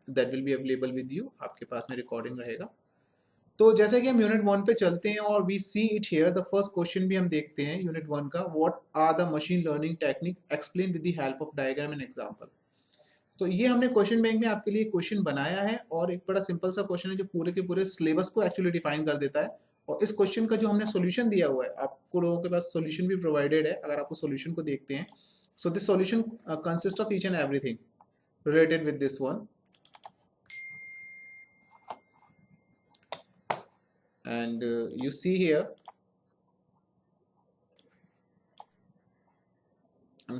That will be available with you, आपके पास में recording रहेगा। तो जैसे कि हम यूनिट 1 पे चलते हैं और we see it here, the first question भी हम देखते हैं यूनिट 1 का, what are the machine learning technique explain with the help of diagram and example. तो ये हमने क्वेश्चन बैंक में आपके लिए क्वेश्चन बनाया है और एक बड़ा सिंपल सा क्वेश्चन है जो पूरे के पूरे सिलेबस को एक्चुअली डिफाइन कर देता है। और इस क्वेश्चन का जो हमने सॉल्यूशन दिया हुआ है, आपको लोगों के पास सॉल्यूशन भी प्रोवाइडेड है, अगर आपको सॉल्यूशन को देखते हैं, so this solution consist of each and everything related with this one, and you see here I'm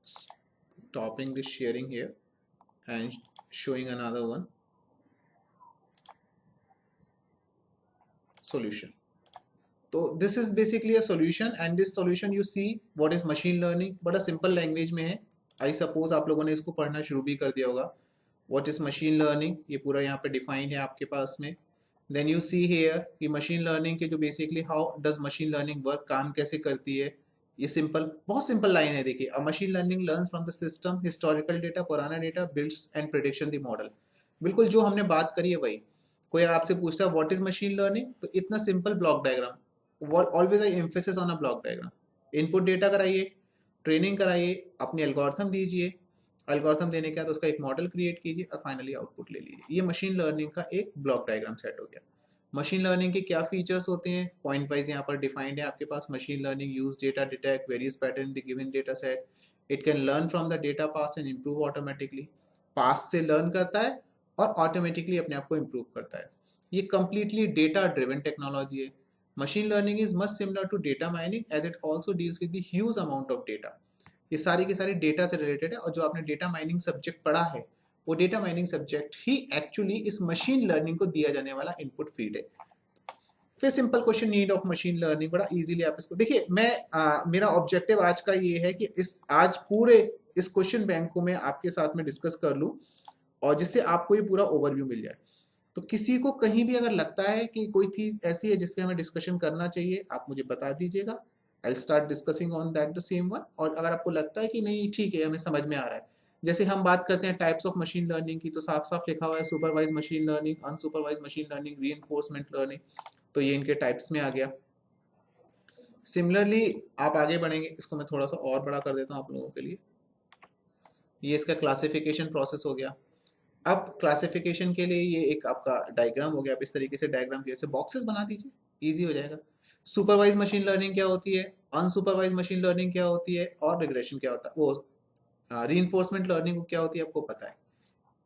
stopping this sharing here and showing another one solution. तो this is basically a solution and this solution you see what is machine learning, बड़ा simple language में है। I suppose आप लोगों ने इसको पढ़ना शुरू भी कर दिया होगा। What is machine learning, ये पूरा यहाँ पे define है आपके पास में। Then you see here कि machine learning के जो basically how does machine learning work, काम कैसे करती है, ये सिंपल, बहुत सिंपल लाइन है। देखिए, a machine learning learns from the system historical data, पुराना data, builds and prediction the model. बिल्कुल जो हमने बात करी है वही। कोई आपसे पूछता है व्हाट इज मशीन लर्निंग, तो इतना simple block diagram, always I emphasis on a block diagram. Input data कराइए, ट्रेनिंग कराइए, अपनी एल्गोरिथम दीजिए, एल्गोरिथम देने के बाद उसका एक मॉडल क्रिएट कीजिए और फाइनली आउटपुट ले लीजिए। ये मशीन लर्निंग का एक ब्लॉक डायग्राम सेट हो गया। मशीन लर्निंग के क्या फीचर्स होते हैं, पॉइंट वाइज यहाँ पर डिफाइंड है आपके पास। Machine learning use data detect various pattern in the given data set, it can learn from the data past and improve automatically. पास से लर्न करता है और ऑटोमेटिकली अपने आप को इम्प्रूव करता है। ये कंप्लीटली डेटा ड्रिवन टेक्नोलॉजी है। Machine learning is much similar to data mining as it also deals with the huge amount of data. ये सारी की सारी डेटा से रिलेटेड है और जो आपने डेटा माइनिंग सब्जेक्ट पढ़ा है वो डेटा माइनिंग सब्जेक्ट ही एक्चुअली इस मशीन लर्निंग को दिया जाने वाला इनपुट फीड है। फिर simple question, need of machine learning, बड़ा इजीली आप इसको देखिए। मेरा ऑब्जेक्टिव आज का ये है कि आज पूरे इस क्वेश्चन बैंक को मैं आपके साथ में डिस्कस कर लूं और जिससे आपको ये पूरा ओवरव्यू मिल जाए। तो किसी को कहीं भी अगर लगता है कि कोई चीज ऐसी है जिसपे हमें डिस्कशन करना चाहिए, आप मुझे बता दीजिएगा। I start discussing on that the same one. और अगर आपको लगता है कि नहीं ठीक है, हमें समझ में आ रहा है, जैसे हम बात करते हैं टाइप्स ऑफ मशीन लर्निंग की, तो साफ साफ लिखा हुआ है supervise machine learning, unsupervise machine learning, reinforcement learning. तो ये इनके टाइप्स में आ गया। सिमिलरली आप आगे बढ़ेंगे, इसको मैं थोड़ा सा और बड़ा कर देता हूँ आप लोगों के लिए। ये इसका क्लासिफिकेशन प्रोसेस हो गया। अब क्लासिफिकेशन के लिए ये एक आपका डायग्राम हो गया। आप इस तरीके से डायग्राम की वजह से बॉक्सेस बना दीजिए, इजी हो जाएगा। सुपरवाइज मशीन लर्निंग क्या होती है, अनसुपरवाइज मशीन लर्निंग क्या होती है, और रिग्रेशन क्या होता है, वो रीइंफोर्समेंट लर्निंग क्या होती है आपको पता है।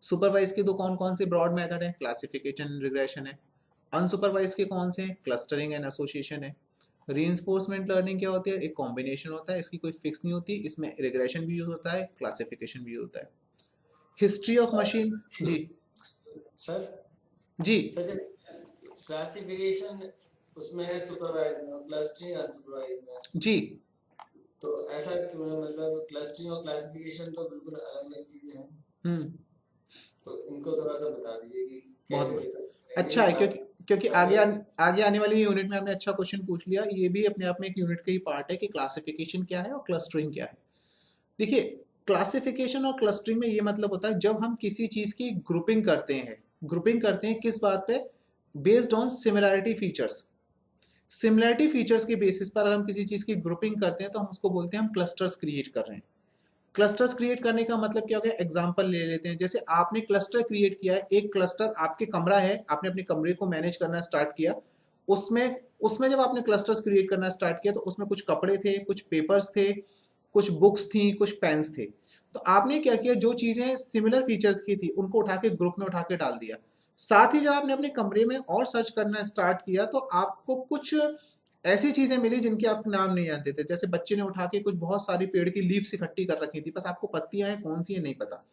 सुपरवाइज के दो कौन कौन से ब्रॉड मेथड है, क्लासिफिकेशन, रिग्रेशन है। अनसुपरवाइज के कौन से, क्लस्टरिंग एंड एसोसिएशन है। रीइंफोर्समेंट लर्निंग क्या होती है, एक कॉम्बिनेशन होता है, इसकी कोई फिक्स नहीं होती, इसमें रिग्रेशन भी यूज होता है, क्लासिफिकेशन भी होता है। हिस्ट्री ऑफ मशीन, जी सर जी सर क्लासिफिकेशन उसमें है सुपरवाइज में और क्लस्टरिंग अनसुपरवाइज में जी। तो ऐसा क्यों है, मतलब क्लस्टरिंग और क्लासिफिकेशन तो बिल्कुल अलग अलग चीजें हैं। तो इनको थोड़ा सा बता दीजिए कि बहुत कैसे बढ़िया, अच्छा है, क्योंकि क्योंकि आगे आने वाली यूनिट में आपने अच्छा क्वेश्चन पूछ लिया। ये भी अपने आप में एक यूनिट का ही पार्ट है कि क्लासिफिकेशन क्या है और क्लस्टरिंग क्या है। देखिए, क्लासिफिकेशन और क्लस्टरिंग में ये मतलब होता है जब हम किसी चीज की ग्रुपिंग करते हैं। ग्रुपिंग करते हैं किस बात पे, based on similarity features. Similarity features के बेसिस पर अगर हम किसी चीज की ग्रुपिंग करते हैं तो हम उसको बोलते हैं हम क्लस्टर्स क्रिएट कर रहे हैं। क्लस्टर्स क्रिएट करने का मतलब क्या हो गया, एग्जांपल ले लेते हैं। जैसे आपने क्लस्टर क्रिएट किया है, एक क्लस्टर आपके कमरा है, आपने अपने कमरे को मैनेज करना स्टार्ट किया। उसमें उसमें जब आपने क्लस्टर्स क्रिएट करना स्टार्ट किया तो उसमें कुछ कपड़े थे, कुछ पेपर्स थे, कुछ बुक्स थी, कुछ पेन्स थे। तो आपने क्या किया, जो चीजें सिमिलर फीचर्स की थी उनको उठा के ग्रुप में उठा के डाल दिया। साथ ही जब आपने अपने कमरे में और सर्च करना स्टार्ट किया तो आपको कुछ ऐसी चीजें मिली जिनके आप नाम नहीं जानते थे। जैसे बच्चे ने उठा के कुछ बहुत सारी पेड़ की लीव्स इकट्ठी कर रखी थी, बस आपको पत्तियां हैं कौन सी है नहीं पता।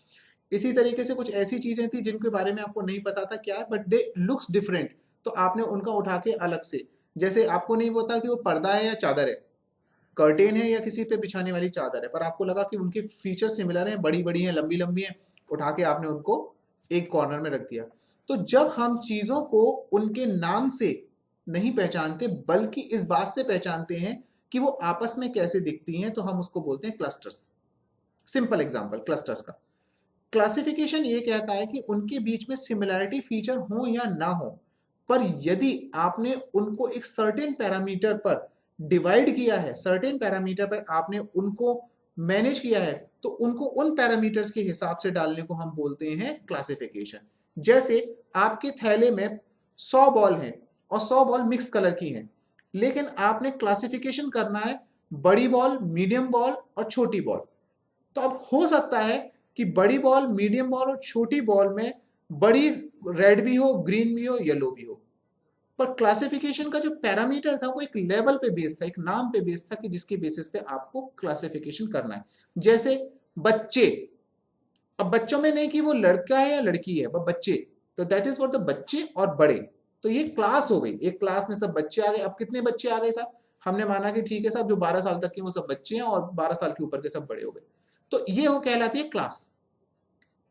इसी तरीके से कुछ ऐसी चीजें थी जिनके बारे में आपको नहीं पता था क्या है, बट दे लुक्स डिफरेंट, तो आपने उनका उठा के अलग से, जैसे आपको नहीं पता कि वो पर्दा है या चादर है, कर्टेन है या किसी पे बिछाने वाली चादर है, पर आपको लगा कि उनके फीचर सिमिलर हैं, बड़ी बड़ी हैं, लंबी लंबी हैं, उठा के आपने उनको एक कॉर्नर में रख दिया। तो जब हम चीजों को उनके नाम से नहीं पहचानते बल्कि इस बात से पहचानते हैं कि वो आपस में कैसे दिखती हैं, तो हम उसको बोलते हैं क्लस्टर्स। सिंपल एग्जांपल क्लस्टर्स का, क्लासिफिकेशन ये कहता है कि उनके बीच में सिमिलैरिटी फीचर हो या ना हो, पर यदि आपने उनको एक सर्टेन पैरामीटर पर डिवाइड किया है, सर्टेन पैरामीटर पर आपने उनको मैनेज किया है, तो उनको उन पैरामीटर्स के हिसाब से डालने को हम बोलते हैं क्लासिफिकेशन। जैसे आपके थैले में 100 बॉल हैं और 100 बॉल मिक्स कलर की हैं, लेकिन आपने क्लासिफिकेशन करना है बड़ी बॉल, मीडियम बॉल और छोटी बॉल। तो अब हो सकता है कि बड़ी बॉल, मीडियम बॉल और छोटी बॉल में बड़ी रेड भी हो, ग्रीन भी हो, येलो भी हो, पर क्लासिफिकेशन का जो पैरामीटर था वो एक लेवल पे बेस था, एक नाम पे बेस था कि जिसके बेसिस पे आपको क्लासिफिकेशन करना है। जैसे बच्चे, अब बच्चों में नहीं कि वो लड़का है या लड़की है, बस बच्चे, तो दैट इज फॉर द बच्चे और बड़े। तो ये क्लास हो गई, एक क्लास में सब बच्चे आ गए। अब कितने बच्चे आ गए साहब? हमने माना कि ठीक है साहब, जो 12 साल तक के वो सब बच्चे हैं और 12 साल के ऊपर के सब बड़े हो गए। तो ये वो कहलाती है क्लास।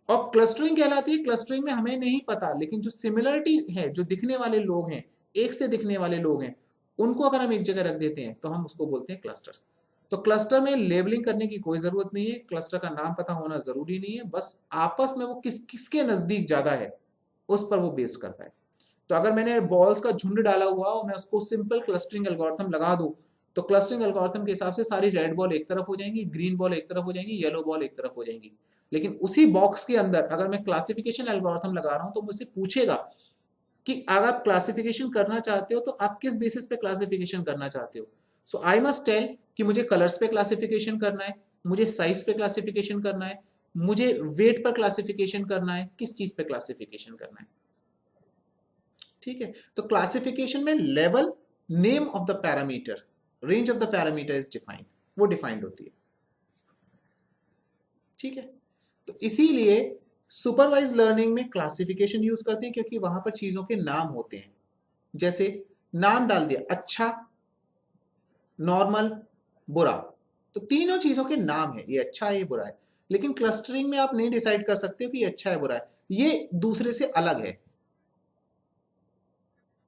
और क्लस्टरिंग कहलाती है, क्लस्टरिंग में हमें नहीं पता, लेकिन जो सिमिलरिटी है, जो दिखने वाले लोग हैं, एक से दिखने वाले लोग हैं, उनको अगर हम एक जगह रख देते हैं तो हम उसको बोलते हैं क्लस्टर्स। तो क्लस्टर में लेबलिंग करने की कोई जरूरत नहीं है, क्लस्टर का नाम पता होना जरूरी नहीं है, बस आपस में वो किसके नजदीक ज्यादा है उस पर वो बेस करता है। तो अगर मैंने बॉल्स का झुंड डाला हुआ और मैं उसको सिंपल क्लस्टरिंग एल्गोरिथम लगा दूं, तो क्लस्टरिंग एल्गोरिथम के हिसाब से सारी रेड बॉल एक तरफ हो जाएंगी, ग्रीन बॉल एक तरफ हो जाएंगी, येलो बॉल एक तरफ हो जाएंगी। लेकिन उसी बॉक्स के अंदर अगर मैं क्लासिफिकेशन एल्गोरिथम लगा रहा हूं तो मुझसे पूछेगा कि अगर आप क्लासिफिकेशन करना चाहते हो तो आप किस बेसिस पे क्लासिफिकेशन करना चाहते हो। सो आई मस्ट टेल कि मुझे कलर्स पे क्लासिफिकेशन करना है, मुझे साइज पे क्लासिफिकेशन करना है, मुझे वेट पर क्लासिफिकेशन करना है, किस चीज पे क्लासिफिकेशन करना है। ठीक है, तो क्लासिफिकेशन में level, name of the parameter, range of the parameter is defined, वो डिफाइंड होती है। ठीक है, तो इसीलिए सुपरवाइज लर्निंग में क्लासिफिकेशन यूज करते हैं, क्योंकि वहां पर चीजों के नाम होते हैं। जैसे नाम डाल दिया, अच्छा, नॉर्मल, बुरा, तो तीनों चीजों के नाम है, ये अच्छा है ये बुरा है। लेकिन क्लस्टरिंग में आप नहीं डिसाइड कर सकते हो कि ये अच्छा है बुरा है, ये दूसरे से अलग है।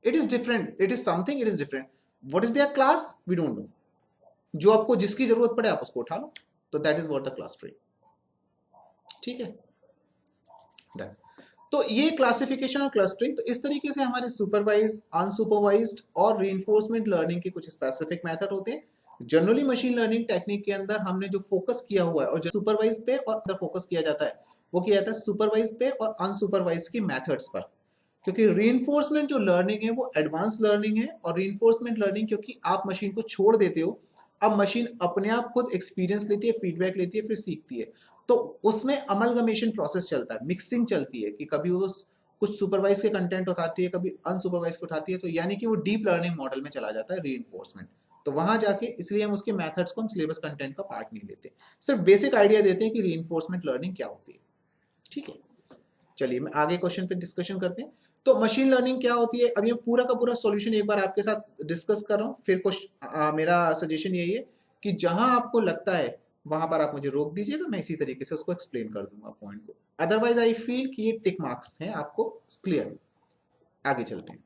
It is different, it is something, it is different. What is their class, we don't know. जो आपको जिसकी जरूरत पड़े आप उसको उठा लो, तो that is what the clustering. ठीक है, डन। तो ये क्लासिफिकेशन और क्लस्टरिंग, तो इस तरीके से हमारे सुपरवाइज, अनसुपरवाइज्ड और रीइंफोर्समेंट लर्निंग के कुछ स्पेसिफिक मेथड होते हैं। जनरली मशीन लर्निंग टेक्निक के अंदर हमने जो फोकस किया हुआ है और जो सुपरवाइज पे और अंदर फोकस किया जाता है, वो किया जाता है सुपरवाइज पे और अनसुपरवाइज के मेथड्स पर। क्योंकि रीइंफोर्समेंट जो लर्निंग है वो एडवांस लर्निंग है, और रीइंफोर्समेंट लर्निंग क्योंकि आप मशीन को छोड़ देते हो, अब मशीन अपने आप खुद एक्सपीरियंस लेती है, फीडबैक लेती है, फिर सीखती है। तो उसमें अमलगमेशन प्रोसेस चलता है, मिक्सिंग चलती है, कि कभी वो कुछ सुपरवाइज के कंटेंट उठाती है, कभी अनसुपरवाइज को उठाती है, तो यानी कि वो डीप लर्निंग मॉडल में चला जाता है रीइंफोर्समेंट। तो वहां जाके, इसलिए हम उसके मेथड्स को हम सिलेबस कंटेंट का पार्ट नहीं लेते, सिर्फ बेसिक आइडिया देते हैं कि रीइंफोर्समेंट लर्निंग क्या होती है। ठीक है, चलिए मैं आगे क्वेश्चन पे डिस्कशन करते हैं। तो मशीन लर्निंग क्या होती है, अब ये पूरा का पूरा सॉल्यूशन एक बार आपके साथ डिस्कस कर रहा हूँ, फिर कुछ मेरा सजेशन यही है कि जहां आपको लगता है वहां पर आप मुझे रोक दीजिएगा, मैं इसी तरीके से उसको एक्सप्लेन कर दूंगा पॉइंट को। अदरवाइज आई फील कि ये टिक मार्क्स हैं आपको क्लियर। आगे चलते हैं।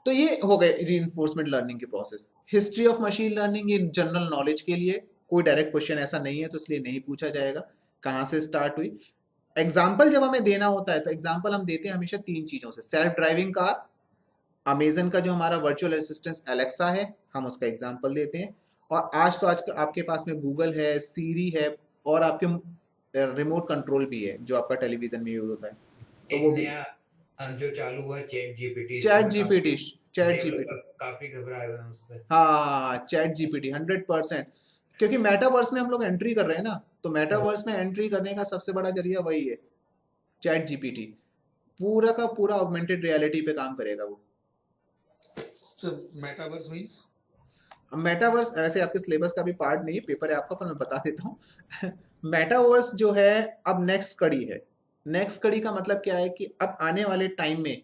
तो ये हो गए रीइंफोर्समेंट लर्निंग के process. History of machine learning in general knowledge के लिए कोई डायरेक्ट क्वेश्चन ऐसा नहीं है, तो इसलिए नहीं पूछा जाएगा कहां से स्टार्ट हुई। एग्जाम्पल जब हमें देना होता है तो एग्जाम्पल हम देते हैं हमेशा तीन चीजों से, सेल्फ ड्राइविंग कार, अमेजन का जो हमारा वर्चुअल असिस्टेंट एलेक्सा है, हम उसका एग्जाम्पल देते हैं, और आज तो आज आपके पास में गूगल है, सीरी है, और आपके रिमोट कंट्रोल भी है जो आपका टेलीविजन में यूज होता है, तो वो भी जो चालू हुआ chat GPT, chat GPT, chat GPT, काफी घबराए हुए हैं उससे। हाँ, चैट जीपीटी 100%, क्योंकि मेटावर्स में हम लोग एंट्री कर रहे हैं ना, तो मेटावर्स में एंट्री करने का सबसे बड़ा जरिया वही है, चैट जीपीटी। पूरा का पूरा ऑगमेंटेड रियलिटी पे काम करेगा वो। मेटावर्स मींस, मेटावर्स ऐसे आपके सिलेबस का भी पार्ट नहीं है, पेपर है आपका, पर मैं बता देता हूँ। मेटावर्स जो है अब नेक्स्ट कड़ी है। नेक्स्ट कड़ी का मतलब क्या है कि अब आने वाले टाइम में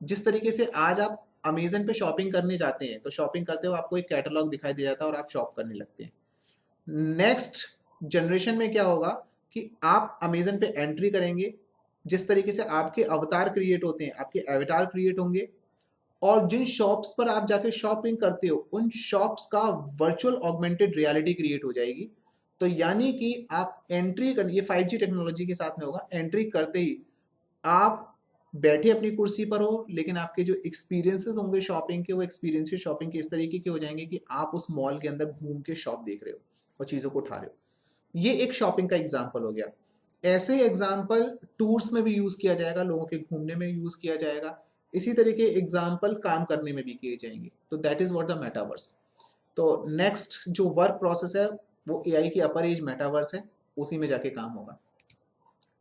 जिस तरीके से आज आप अमेजन पे शॉपिंग करने जाते हैं, तो शॉपिंग करते हो आपको एक कैटलॉग दिखाई दे जाता है और आप शॉप करने लगते हैं। नेक्स्ट जनरेशन में क्या होगा कि आप अमेजन पे एंट्री करेंगे, जिस तरीके से आपके अवतार क्रिएट होते हैं, आपके एवतार क्रिएट होंगे, और जिन शॉप्स पर आप जाके शॉपिंग करते हो उन शॉप्स का वर्चुअल ऑगमेंटेड रियलिटी क्रिएट हो जाएगी। तो यानी कि आप एंट्री कर, ये 5G टेक्नोलॉजी के साथ में होगा, एंट्री करते ही आप बैठे अपनी कुर्सी पर हो, लेकिन आपके जो एक्सपीरियंसेस होंगे शॉपिंग के, वो एक्सपीरियंसेस शॉपिंग के इस तरीके के हो जाएंगे कि आप उस मॉल के अंदर घूम के शॉप देख रहे हो और चीज़ों को उठा रहे हो। ये एक शॉपिंग का एग्जाम्पल हो गया। ऐसे एग्जाम्पल टूर्स में भी यूज़ किया जाएगा, लोगों के घूमने में यूज़ किया जाएगा, इसी तरीके एग्जाम्पल काम करने में भी किए जाएंगे। तो that is what the metaverse. तो नेक्स्ट जो वर्क प्रोसेस है वो एआई की अपर एज मेटावर्स है, उसी में जाके काम होगा।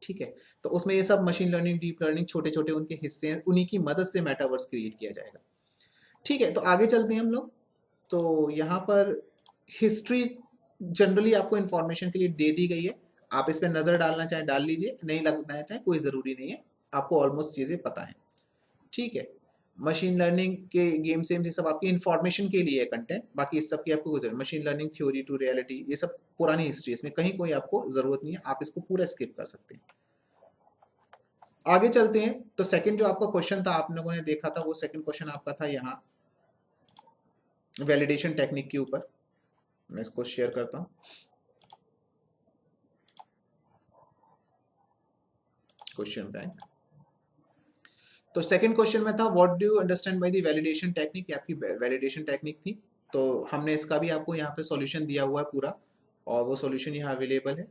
ठीक है, तो उसमें ये सब मशीन लर्निंग, डीप लर्निंग, छोटे छोटे उनके हिस्से हैं, उन्हीं की मदद से मेटावर्स क्रिएट किया जाएगा। ठीक है, तो आगे चलते हैं हम लोग। तो यहाँ पर हिस्ट्री जनरली आपको इन्फॉर्मेशन के लिए दे दी गई है, आप इस पर नज़र डालना चाहें डाल लीजिए, नहीं लगना चाहें कोई ज़रूरी नहीं है, आपको ऑलमोस्ट चीज़ें पता है। ठीक है, मशीन लर्निंग के गेम सेम ये सब आपकी इन्फॉर्मेशन के लिए है कंटेंट, बाकी इस सब की आपको गुजर, machine learning theory to reality, ये सब पुरानी हिस्ट्री, इसमें कहीं कोई आपको ज़रूरत नहीं है, आप इसको पूरा स्किप कर सकते हैं। आगे चलते हैं। तो सेकंड जो आपका क्वेश्चन था, आप लोगों ने देखा था, वो सेकंड क्वेश्चन आपका था यहाँ वैलिडेशन टेक्निक के ऊपर। मैं इसको शेयर करता हूँ। Question bank. तो सेकंड क्वेश्चन में था what do you understand by the validation technique, ये आपकी वैलिडेशन टेक्निक थी। तो हमने इसका भी आपको यहाँ पे सॉल्यूशन दिया हुआ है पूरा, और वो सॉल्यूशन यहाँ अवेलेबल है।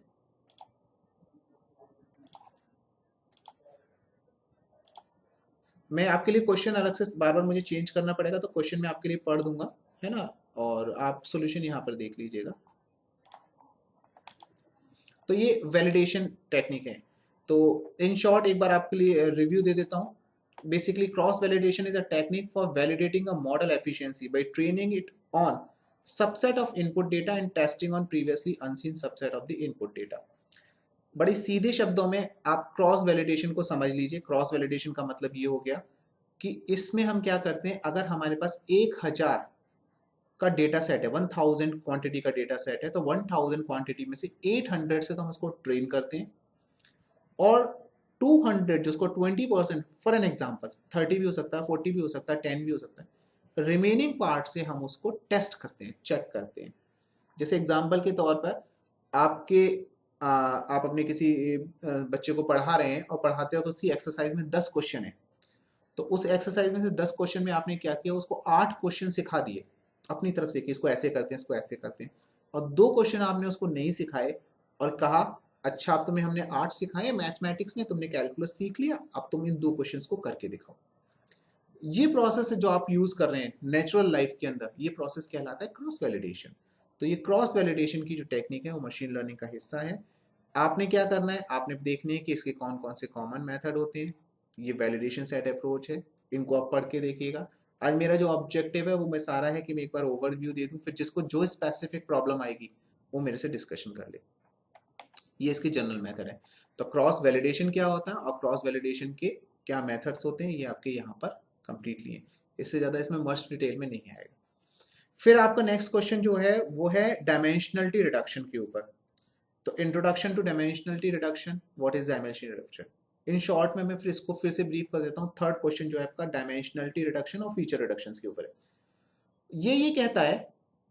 मैं आपके लिए क्वेश्चन अलग से बार बार मुझे चेंज करना पड़ेगा, तो क्वेश्चन मैं आपके लिए पढ़ दूंगा, है ना, और आप सॉल्यूशन यहाँ पर देख लीजिएगा। तो ये वैलिडेशन टेक्निक है। तो इन शॉर्ट एक बार आपके लिए रिव्यू दे देता हूँ। Basically cross validation is a technique for validating a model efficiency by training it on subset of input data and testing on previously unseen subset of the input data. बड़ी सीधे शब्दों में आप क्रॉस वैलिडेशन को समझ लीजिए। Cross validation का मतलब ये हो गया कि इसमें हम क्या करते हैं, अगर हमारे पास 1000 का डेटा सेट है, 1000 क्वांटिटी का डेटा सेट है, तो 1000 क्वांटिटी में से 800 से तो हम उसको ट्रेन करते हैं, और 200 जिसको 20%, फॉर एन एग्जांपल 30 भी हो सकता है, 40 भी हो सकता है, 10 भी हो सकता है, रिमेनिंग पार्ट से हम उसको टेस्ट करते हैं, चेक करते हैं। जैसे एग्जांपल के तौर पर आपके आप अपने किसी बच्चे को पढ़ा रहे हैं और पढ़ाते वक्त उसी एक्सरसाइज में 10 क्वेश्चन है, तो उस एक्सरसाइज में से 10 क्वेश्चन में आपने क्या किया, उसको 8 क्वेश्चन सिखा दिए अपनी तरफ से कि इसको ऐसे करते हैं, इसको ऐसे करते हैं, और 2 क्वेश्चन आपने उसको नहीं सिखाए और कहा अच्छा अब तुम्हें हमने 8 सिखाए मैथमेटिक्स में, तुमने कैलकुलस सीख लिया, अब तुम इन 2 क्वेश्चंस को करके दिखाओ। ये प्रोसेस है जो आप यूज कर रहे हैं नेचुरल लाइफ के अंदर, ये प्रोसेस कहलाता है क्रॉस वैलिडेशन। तो ये क्रॉस वैलिडेशन की जो टेक्निक है वो मशीन लर्निंग का हिस्सा है। आपने क्या करना है, आपने देखना है कि इसके कौन कौन से कॉमन मेथड होते हैं। ये वैलिडेशन सेट अप्रोच है, इनको आप पढ़ के देखिएगा। आज मेरा जो ऑब्जेक्टिव है वो मैं सारा है कि मैं एक बार ओवरव्यू दे दूं, फिर जिसको जो स्पेसिफिक प्रॉब्लम आएगी वो मेरे से डिस्कशन कर ले। ये इसकी जनरल मेथड है। तो क्रॉस वैलिडेशन क्या होता है और क्रॉस वैलिडेशन के क्या मेथड्स होते हैं, ये आपके यहाँ पर कंप्लीटली है। इससे ज़्यादा इसमें मस्ट डिटेल में नहीं आएगा। फिर आपका नेक्स्ट क्वेश्चन जो है वो है डायमेंशनलिटी रिडक्शन के ऊपर। तो introduction to dimensionality reduction, what is dimensionality reduction. In short में मैं फिर इसको फिर से ब्रीफ कर देता हूँ। थर्ड क्वेश्चन जो है आपका डायमेंशनलिटी रिडक्शन और फीचर रिडक्शन के ऊपर है। ये कहता है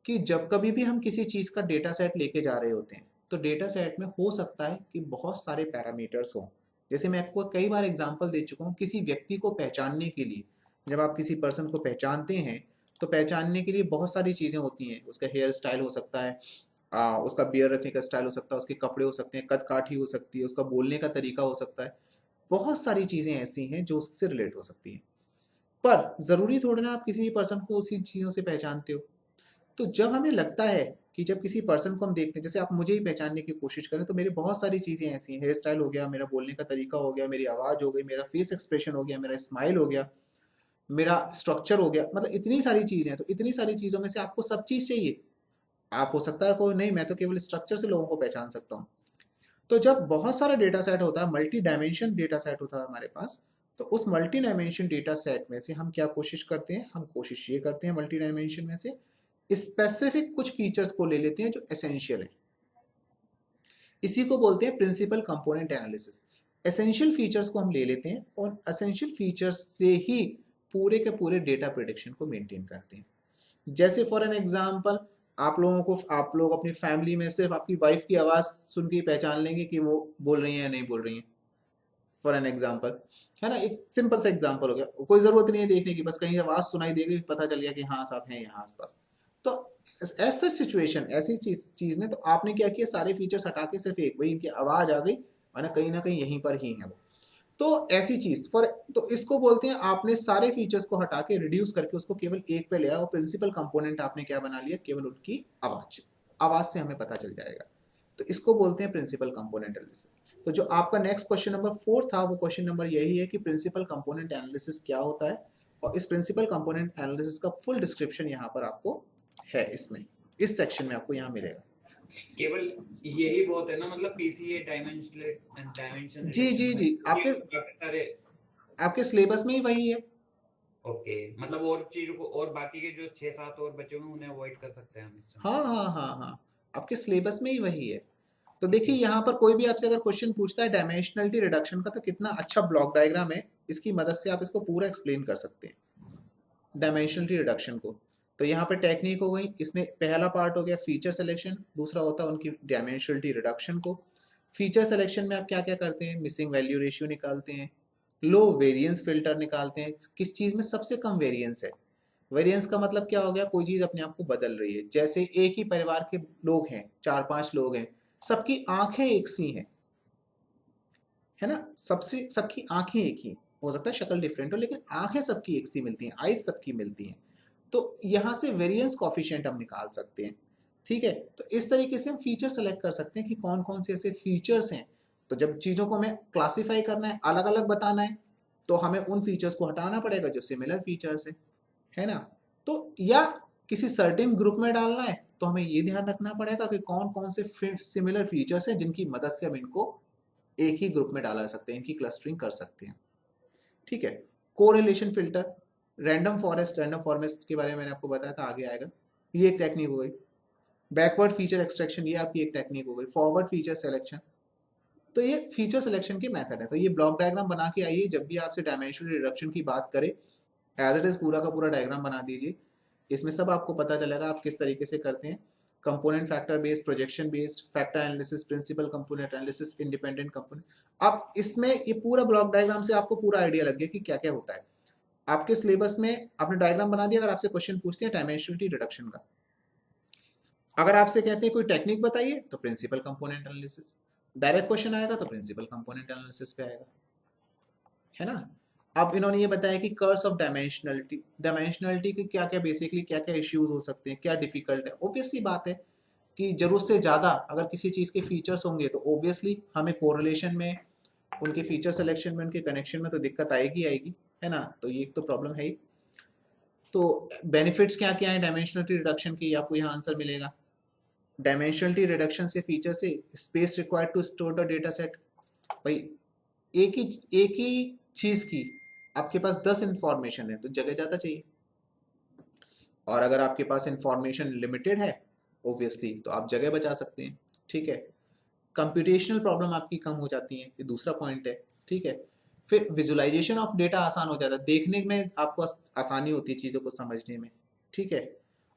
कि जब कभी भी हम किसी चीज़ का डेटा सेट लेके जा रहे होते हैं, तो डेटा सेट में हो सकता है कि बहुत सारे पैरामीटर्स हों। जैसे मैं आपको कई बार एग्जांपल दे चुका हूँ, किसी व्यक्ति को पहचानने के लिए, जब आप किसी पर्सन को पहचानते हैं तो पहचानने के लिए बहुत सारी चीज़ें होती हैं। उसका हेयर स्टाइल हो सकता है, उसका बियर रखने का स्टाइल हो सकता है, उसके कपड़े हो सकते हैं, कद काठी हो सकती है, उसका बोलने का तरीका हो सकता है। बहुत सारी चीज़ें ऐसी हैं जो उससे रिलेट हो सकती हैं, पर ज़रूरी थोड़ी ना आप किसी पर्सन को उसी चीज़ों से पहचानते हो। तो जब हमें लगता है कि जब किसी पर्सन को हम देखते हैं, जैसे आप मुझे ही पहचानने की कोशिश करें, तो मेरी बहुत सारी चीज़ें ऐसी हैं, हेयर स्टाइल हो गया, मेरा बोलने का तरीका हो गया, मेरी आवाज़ हो गई, मेरा फेस एक्सप्रेशन हो गया, मेरा स्माइल हो गया, मेरा स्ट्रक्चर हो गया, मतलब इतनी सारी चीज़ें हैं। तो इतनी सारी चीज़ों में से आपको सब चीज़ चाहिए। आप हो सकता है कोई नहीं, मैं तो केवल स्ट्रक्चर से लोगों को पहचान सकता हूँ। तो जब बहुत सारा डेटा सेट होता है, मल्टी डायमेंशन डेटा सेट होता है हमारे पास, तो उस मल्टी डायमेंशन डेटा सेट में से हम क्या कोशिश करते हैं, हम कोशिश ये करते हैं मल्टी डायमेंशन में से स्पेसिफिक कुछ फीचर्स को ले लेते हैं जो एसेंशियल है। इसी को बोलते हैं principal component analysis. Essential features को हम ले लेते हैं और एसेंशियल फीचर्स से ही पूरे के पूरे डेटा प्रेडिक्शन को मेंटेन करते हैं। जैसे फॉर एन एग्जांपल, आप लोग अपनी फैमिली में सिर्फ आपकी वाइफ की आवाज सुन के ही पहचान लेंगे कि वो बोल रही है या नहीं बोल रही है, फॉर एन एग्जाम्पल, है ना। एक सिंपल सा एग्जाम्पल हो गया, कोई जरूरत नहीं है देखने की, बस कहीं आवाज सुनाई देगी पता चल गया कि हाँ साहब हैं यहाँ आसपास। तो ऐसा सिचुएशन, ऐसी चीज में तो आपने क्या किया, सारे फीचर्स हटा के सिर्फ एक, वही इनकी आवाज आ गई, वरना कहीं ना कहीं यहीं पर ही है वो। तो ऐसी चीज फॉर, तो इसको बोलते हैं आपने सारे फीचर्स को हटा के रिड्यूस करके उसको केवल एक पे ले आया, और प्रिंसिपल कंपोनेंट आपने क्या बना लिया, केवल उनकी आवाज, आवाज से हमें पता चल जाएगा। तो इसको बोलते हैं प्रिंसिपल कंपोनेंट एनालिसिस। तो जो आपका नेक्स्ट क्वेश्चन नंबर 4 था, वो क्वेश्चन नंबर यही है कि प्रिंसिपल कंपोनेंट एनालिसिस क्या होता है, और इस प्रिंसिपल कंपोनेंट एनालिसिस का फुल डिस्क्रिप्शन यहाँ पर आपको है, इसमें इस सेक्शन में आपको यहाँ मिलेगा। केवल यही बहुत है ना, मतलब पीसीए डायमेंशन जी जी जी, अरे आपके सिलेबस में ही वही है। ओके, मतलब और चीजों को, और बाकी के जो 6-7 और बचे हुए उन्हें अवॉइड कर सकते हैं हम इससे। हाँ हाँ हाँ हाँ, आपके सिलेबस में ही वही है। तो देखिए यहाँ पर कोई भी आपसे अगर क्वेश्चन पूछता है डायमेंशनलिटी रिडक्शन का, तो कितना अच्छा ब्लॉक डायग्राम है, इसकी मदद से आप इसको पूरा एक्सप्लेन कर सकते हैं डायमेंशनलिटी रिडक्शन को। तो यहाँ पे टेक्निक हो गई, इसमें पहला पार्ट हो गया फीचर सिलेक्शन, दूसरा होता है उनकी डायमेंशनलिटी रिडक्शन को। फीचर सिलेक्शन में आप क्या क्या करते हैं, मिसिंग वैल्यू रेशियो निकालते हैं, लो वेरिएंस फिल्टर निकालते हैं, किस चीज में सबसे कम वेरिएंस है। वेरिएंस का मतलब क्या हो गया, कोई चीज अपने आप को बदल रही है, जैसे एक ही परिवार के लोग हैं, 4-5 लोग हैं, सबकी आंखें एक सी हैं, है ना, सबकी आंखें एक ही, हो सकता है शक्ल डिफरेंट हो लेकिन आंखें सबकी एक सी मिलती हैं, आईज सबकी मिलती हैं। तो यहां से वेरिएंस कॉफिशिएंट हम निकाल सकते हैं। ठीक है, तो इस तरीके से हम फीचर सेलेक्ट कर सकते हैं कि कौन कौन से ऐसे फीचर्स हैं। तो जब चीजों को हमें क्लासिफाई करना है, अलग अलग बताना है, तो हमें उन फीचर्स को हटाना पड़ेगा जो सिमिलर फीचर्स है ना। तो या किसी सर्टेन ग्रुप में डालना है, तो हमें ये ध्यान रखना पड़ेगा कि कौन कौन से सिमिलर फीचर्स हैं जिनकी मदद से हम इनको एक ही ग्रुप में डाला सकते हैं, इनकी क्लस्टरिंग कर सकते हैं। ठीक है, कोरिलेशन फिल्टर, रैंडम फॉरेस्ट के बारे में मैंने आपको बताया था, आगे आएगा, ये एक टेक्निक हो गई। बैकवर्ड फीचर एक्सट्रैक्शन, ये आपकी एक टेक्निक हो गई। फॉरवर्ड फीचर सिलेक्शन, तो ये फीचर सिलेक्शन के मेथड है। तो ये ब्लॉक डायग्राम बना के आइए, जब भी आपसे डायमेंशनल रिडक्शन की बात करें, एज इट इज पूरा का पूरा डायग्राम बना दीजिए, इसमें सब आपको पता चलेगा आप किस तरीके से करते हैं। Component factor based, projection based, factor analysis, principal component analysis, independent component. अब इसमें ये पूरा ब्लॉक डायग्राम से आपको पूरा आइडिया लग गया कि क्या क्या होता है। आपके सिलेबस में आपने डायग्राम बना दिया, अगर आपसे क्वेश्चन पूछते हैं डायमेंशनलिटी रिडक्शन का, अगर आपसे कहते हैं कोई टेक्निक बताइए, तो principal component analysis, direct question आएगा तो प्रिंसिपल कंपोनेंट एनालिसिस पे आएगा, है ना। अब इन्होंने ये बताया कि कर्स ऑफ डायमेंशनलिटी, डायमेंशनलिटी के क्या क्या बेसिकली क्या क्या इश्यूज हो सकते हैं, क्या डिफिकल्ट है। ऑब्वियस सी बात है कि जरूरत से ज़्यादा अगर किसी चीज़ के फीचर्स होंगे तो ऑब्वियसली हमें कोरिलेशन में, उनके फीचर सिलेक्शन में, उनके कनेक्शन में तो दिक्कत आएगी आएगी, है ना। तो ये एक तो प्रॉब्लम है ही। तो बेनिफिट्स क्या क्या है डायमेंशनलिटी रिडक्शन की, आपको यहाँ आंसर मिलेगा। डायमेंशनलिटी रिडक्शन से फीचर से space required to store the data set, भाई एक ही चीज की आपके पास 10 इंफॉर्मेशन है तो जगह ज़्यादा चाहिए, और अगर आपके पास इंफॉर्मेशन लिमिटेड है ऑब्वियसली तो आप जगह बचा सकते हैं। ठीक है, कंप्यूटेशनल प्रॉब्लम आपकी कम हो जाती है, ये दूसरा पॉइंट है। ठीक है, फिर विजुअलाइजेशन ऑफ डेटा आसान हो जाता है, देखने में आपको आसानी होती है चीज़ों को समझने में। ठीक है,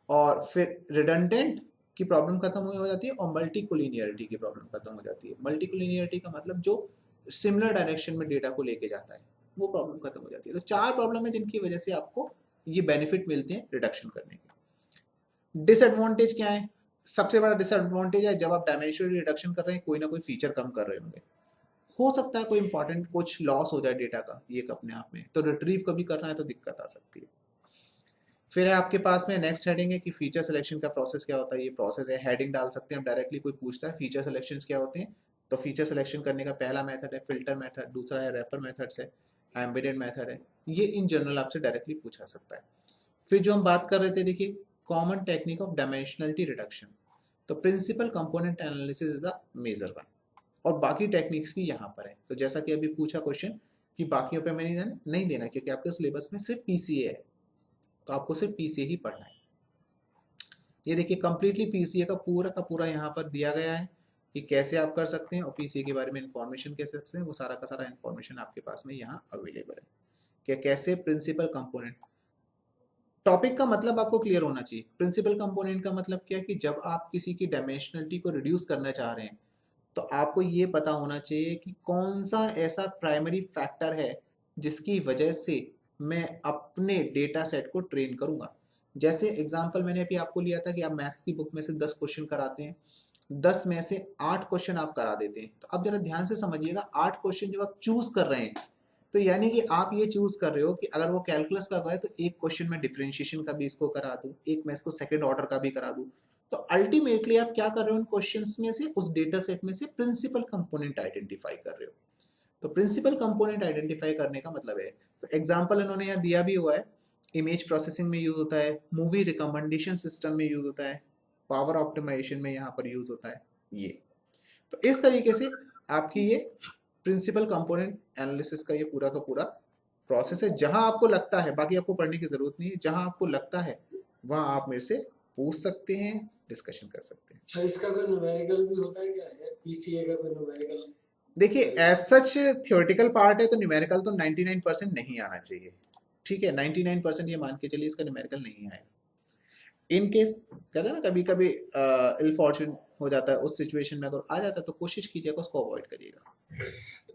और फिर रिडंडेंट की प्रॉब्लम खत्म हो जाती है, और मल्टीकोलिनियरिटी की प्रॉब्लम खत्म हो जाती है। मल्टीकोलिनियरिटी का मतलब जो सिमिलर डायरेक्शन में डेटा को लेके जाता है, वो प्रॉब्लम खत्म हो जाती है। तो 4 प्रॉब्लम है जिनकी वजह से आपको ये बेनिफिट मिलते हैं रिडक्शन करने के। डिसएडवांटेज क्या है, सबसे बड़ा डिसएडवांटेज है जब आप डायमेंशनल रिडक्शन कर रहे हैं, कोई ना कोई फीचर कम कर रहे होंगे, हो सकता है कोई इंपॉर्टेंट कुछ लॉस हो जाए डेटा का, ये एक अपने आप में, तो रिट्रीव कभी करना है तो दिक्कत आ सकती है। फिर है आपके पास में नेक्स्ट हेडिंग है कि फीचर सिलेक्शन का प्रोसेस क्या होता है। ये प्रोसेस है, हेडिंग डाल सकते हैं हम डायरेक्टली, कोई पूछता है फीचर सिलेक्शन क्या होते हैं, तो फीचर सिलेक्शन करने का पहला मेथड है फिल्टर मेथड, दूसरा है रैपर मेथड्स है, एम्बेडेड मेथड है। ये इन जनरल आपसे डायरेक्टली पूछा सकता है। फिर जो हम बात कर रहे थे, देखिए common technique of dimensionality reduction, तो principal component analysis is the major one, और बाकी टेक्निक्स भी यहाँ पर है। तो जैसा कि अभी पूछा क्वेश्चन कि बाकियों पे मैं नहीं देना क्योंकि आपके सिलेबस में सिर्फ पीसीए है, तो आपको सिर्फ पीसीए ही पढ़ना है। ये देखिए कंप्लीटली पीसीए का पूरा यहाँ पर दिया गया है कि कैसे आप कर सकते हैं, और पीसीए के बारे में इंफॉर्मेशन कैसे सकते हैं, वो सारा का सारा इंफॉर्मेशन आपके पास में यहाँ अवेलेबल है कि कैसे प्रिंसिपल कंपोनेंट। टॉपिक का मतलब आपको क्लियर होना चाहिए। प्रिंसिपल कंपोनेंट का मतलब क्या है कि जब आप किसी की डायमेंशनलिटी को रिड्यूस करना चाह रहे हैं तो आपको ये पता होना चाहिए कि कौन सा ऐसा प्राइमरी फैक्टर है जिसकी वजह से मैं अपने डेटा सेट को ट्रेन करूंगा। जैसे एग्जांपल मैंने अभी आपको लिया था कि आप मैथ्स की बुक में से 10 क्वेश्चन कराते हैं, 10 में से 8 क्वेश्चन आप करा देते हैं। तो अब जरा ध्यान से समझिएगा, 8 क्वेश्चन जब आप चूज कर रहे हैं तो यानी कि आप ये चूज कर रहे हो कि अगर वो कैलकुलस का है तो एक क्वेश्चन में डिफरेंशिएशन का भी इसको करा दूं, एक मैं इसको सेकंड ऑर्डर का भी करा दूं। तो अल्टीमेटली आप क्या कर रहे हो, उन क्वेश्चंस में से, उस डेटा सेट में से प्रिंसिपल कंपोनेंट आइडेंटिफाई कर रहे हो। तो प्रिंसिपल कंपोनेंट आइडेंटिफाई करने का मतलब है, तो एग्जांपल इन्होंने यहाँ दिया भी हुआ है, इमेज प्रोसेसिंग में यूज होता है, मूवी रिकमेंडेशन सिस्टम में यूज होता है, पावर ऑप्टिमाइजेशन में यहाँ पर यूज होता है ये। तो इस तरीके से आपकी ये प्रिंसिपल कंपोनेंट एनालिसिस का ये पूरा का पूरा प्रोसेस है। जहां आपको लगता है, बाकी आपको पढ़ने की जरूरत नहीं है, जहां आपको लगता है वहां आप मेरे से पूछ सकते हैं, डिस्कशन कर सकते हैं। अच्छा, इसका कोई न्यूमेरिकल भी होता है क्या, पीसीए का कोई न्यूमेरिकल? देखिए एज सच थियोरेटिकल पार्ट है तो न्यूमेरिकल तो 99% नहीं आना चाहिए, ठीक है, 99% ये मान के चलिए इसका न्यूमेरिकल नहीं आएगा। इन केस कहते हैं ना कभी कभी इल फॉर्चून हो जाता है, उस सिचुएशन में अगर आ जाता है तो कोशिश कीजिएगा उसको अवॉइड करिएगा।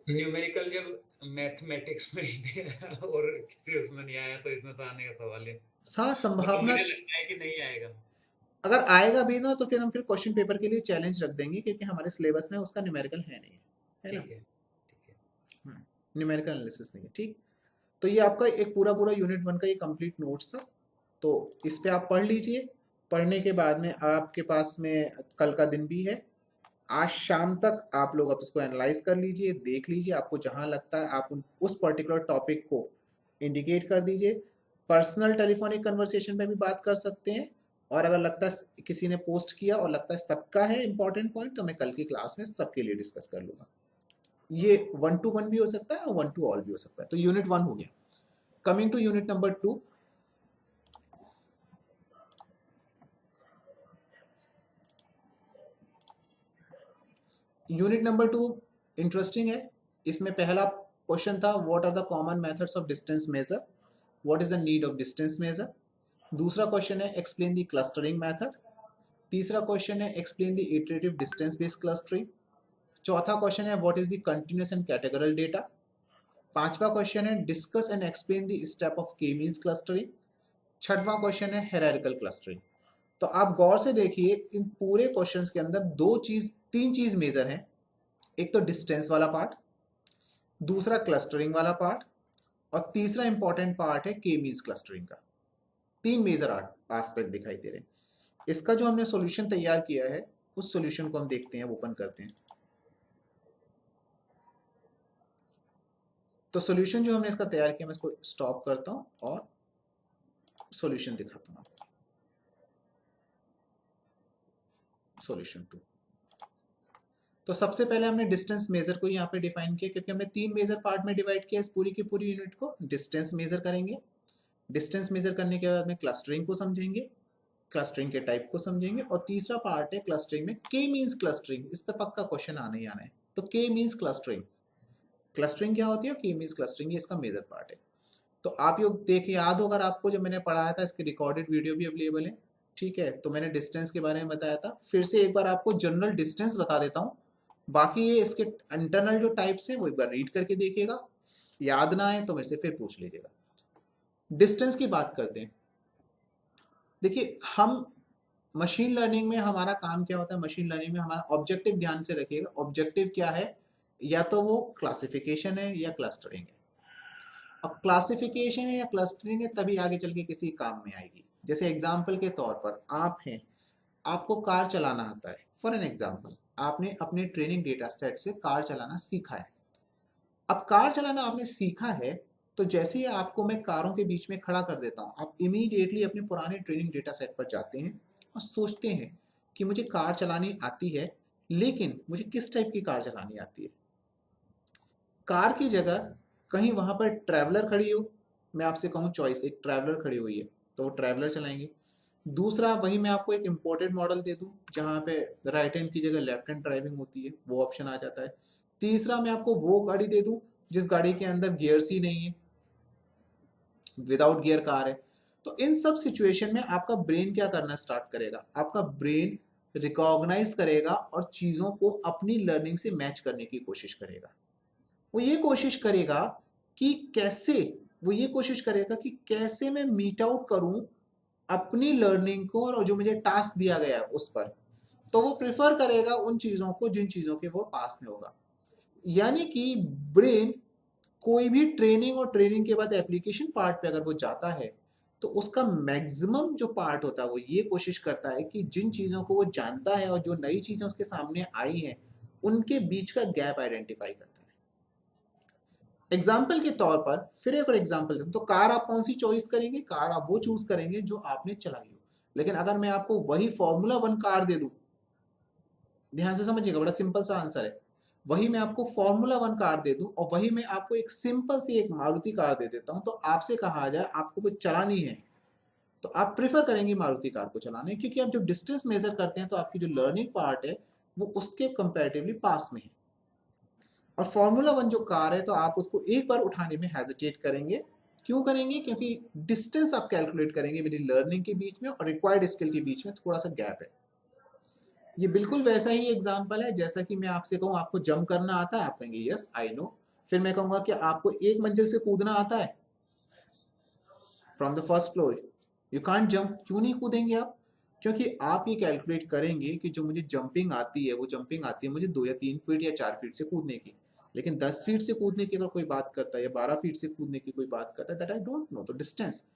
न्यूमेरिकल जब मैथमेटिक्स में ही और किसी उसमें नहीं आया तो इसमें तो आने का सवाल है। हाँ संभावना, मुझे लगता है कि नहीं आएगा। अगर आएगा भी ना तो फिर हम क्वेश्चन पेपर के लिए चैलेंज रख देंगे क्योंकि हमारे सिलेबस में उसका न्यूमेरिकल है नहीं, है ना, ठीक है, ठीक है। न्यूमेरिकल एनालिसिस नहीं है, ठीक। तो ये आपका एक पूरा पूरा यूनिट 1 का ये कंप्लीट नोट्स था, तो इस पे आप पढ़ लीजिए। पढ़ने के बाद में आपके पास में कल का दिन भी है, आज शाम तक आप लोग अब इसको एनालाइज कर लीजिए, देख लीजिए, आपको जहां लगता है आप उस पर्टिकुलर टॉपिक को इंडिकेट कर दीजिए। पर्सनल टेलीफोनिक कन्वर्सेशन पे भी बात कर सकते हैं, और अगर लगता है किसी ने पोस्ट किया और लगता है सबका है इंपॉर्टेंट पॉइंट तो मैं कल की क्लास में सबके लिए डिस्कस कर लूंगा। ये 1 to 1 भी हो सकता है और 1 to all भी हो सकता है। तो यूनिट 1 हो गया। Coming to unit number 2, unit number 2 interesting है। इसमें पहला क्वेश्चन था what are the common methods of distance measure, what is the need of distance measure. दूसरा क्वेश्चन है एक्सप्लेन द क्लस्टरिंग मेथड। तीसरा क्वेश्चन है explain the iterative distance based clustering. चौथा question है what is the continuous and categorical data. पांचवा question है discuss and explain the step of K means clustering. छठवां question है hierarchical clustering. तो आप गौर से देखिए इन पूरे क्वेश्चंस के अंदर तीन चीज मेजर हैं। एक तो डिस्टेंस वाला पार्ट, दूसरा क्लस्टरिंग वाला पार्ट, और तीसरा इंपॉर्टेंट पार्ट है के मींस क्लस्टरिंग का। तीन मेजर एस्पेक्ट दिखाई दे रहे हैं। इसका जो हमने सॉल्यूशन तैयार किया है उस सॉल्यूशन को हम देखते हैं, ओपन करते हैं। तो सॉल्यूशन जो हमने इसका तैयार किया, मैं इसको स्टॉप करता हूं और सॉल्यूशन दिखाता हूं। सॉल्यूशन 2, तो सबसे पहले हमने डिस्टेंस मेजर को यहाँ पे डिफाइन किया क्योंकि हमने 3 मेजर पार्ट में डिवाइड किया इस पूरी की पूरी यूनिट को। डिस्टेंस मेजर करेंगे, डिस्टेंस मेजर करने के बाद में क्लस्टरिंग को समझेंगे, क्लस्टरिंग के टाइप को समझेंगे, और तीसरा पार्ट है क्लस्टरिंग में के मींस क्लस्टरिंग। इस पर पक्का क्वेश्चन आना ही आना है। तो के मींस क्लस्टरिंग, क्लस्टरिंग क्या होती है, के मींस क्लस्टरिंग, ये इसका मेजर पार्ट है। तो आप ये देखिए, याद होगा आपको जब मैंने पढ़ाया था, इसकी रिकॉर्डेड वीडियो भी अवेलेबल है, ठीक है। तो मैंने डिस्टेंस के बारे में बताया था, फिर से एक बार आपको जनरल डिस्टेंस बता देता हूँ, बाकी ये इसके इंटरनल जो टाइप्स हैं वो एक बार रीड करके देखिएगा, याद ना आए तो मेरे से फिर पूछ लीजिएगा। डिस्टेंस की बात करते हैं। देखिए हम मशीन लर्निंग में हमारा काम क्या होता है, मशीन लर्निंग में हमारा ऑब्जेक्टिव ध्यान से रखिएगा, ऑब्जेक्टिव क्या है, या तो वो क्लासिफिकेशन है या क्लस्टरिंग है। अब क्लासिफिकेशन है या क्लस्टरिंग है तभी आगे चल के किसी काम में आएगी। जैसे एग्जाम्पल के तौर पर आप हैं, आपको कार चलाना आता है, फॉर एन एग्जाम्पल आपने अपने ट्रेनिंग डेटा सेट से कार चलाना सीखा है। अब कार चलाना आपने सीखा है तो जैसे ही आपको मैं कारों के बीच में खड़ा कर देता हूं, आप इमीडिएटली अपने पुराने ट्रेनिंग डेटा सेट पर जाते हैं और सोचते हैं कि मुझे कार चलानी आती है, लेकिन मुझे किस टाइप की कार चलानी आती है। कार की जगह कहीं वहां पर ट्रैवलर खड़ी हो, मैं आपसे कहूँ चॉइस, एक ट्रैवलर खड़ी हुई है तो वो ट्रैवलर चलाएंगे। दूसरा वही मैं आपको एक इम्पोर्टेड मॉडल दे दूं जहाँ पे राइट हैंड की जगह लेफ्ट हैंड ड्राइविंग होती है, वो ऑप्शन आ जाता है। तीसरा मैं आपको वो गाड़ी दे दूं जिस गाड़ी के अंदर गियर्स ही नहीं है, विदाउट गियर कार है, तो इन सब सिचुएशन में आपका ब्रेन क्या करना स्टार्ट करेगा, आपका ब्रेन रिकॉग्नाइज करेगा और चीजों को अपनी लर्निंग से मैच करने की कोशिश करेगा। वो ये कोशिश करेगा कि कैसे मैं मीट आउट करूं अपनी लर्निंग को और जो मुझे टास्क दिया गया है उस पर। तो वो प्रेफर करेगा उन चीजों को जिन चीजों के वो पास में होगा। यानी कि ब्रेन कोई भी ट्रेनिंग और ट्रेनिंग के बाद एप्लीकेशन पार्ट पे अगर वो जाता है तो उसका मैक्सिमम जो पार्ट होता है वो ये कोशिश करता है कि जिन चीजों को वो जानता है और जो नई चीजें उसके सामने आई हैं उनके बीच का गैप आइडेंटिफाई करता है। एग्जाम्पल के तौर पर फिर एक और एग्जाम्पल दूं तो कार आप कौन सी चॉइस करेंगे, कार आप वो चूज करेंगे जो आपने चलाई हो। लेकिन अगर मैं आपको वही फॉर्मूला 1 कार दे दूं, ध्यान से समझिएगा, बड़ा सिंपल सा आंसर है, वही मैं आपको फॉर्मूला 1 कार दे दूं और वही मैं आपको एक सिंपल सी एक मारुति कार दे देता हूं, तो आपसे कहा जाए आपको वो चलानी है तो आप प्रेफर करेंगे मारुति कार को चलाने, क्योंकि आप जब डिस्टेंस मेजर करते हैं तो आपकी जो लर्निंग पार्ट है वो उसके कंपैरेटिवली पास में है। और फॉर्मूला 1 जो कार है तो आप उसको एक बार उठाने में हेजिटेट करेंगे। क्यों करेंगे? क्योंकि डिस्टेंस आप कैलकुलेट करेंगे मेरी लर्निंग के बीच में और रिक्वायर्ड स्किल के बीच में थोड़ा सा गैप है। ये बिल्कुल वैसा ही एग्जाम्पल है जैसा कि मैं आपसे कहूँ आपको जंप करना आता है, आप कहेंगे यस आई नो। फिर मैं कहूंगा कि आपको एक मंजिल से कूदना आता है from the first floor, you can't jump. क्यों नहीं कूदेंगे आप? क्योंकि आप ये कैलकुलेट करेंगे कि जो मुझे जंपिंग आती है वो जंपिंग आती है मुझे 2 या 3 फीट या 4 फीट से कूदने की। लेकिन 10 फीट से कूदने की अगर कोई बात करता है या 12 फीट से कूदने की कोई बात करता है, दैट आई डोंट नो, तो डिस्टेंस।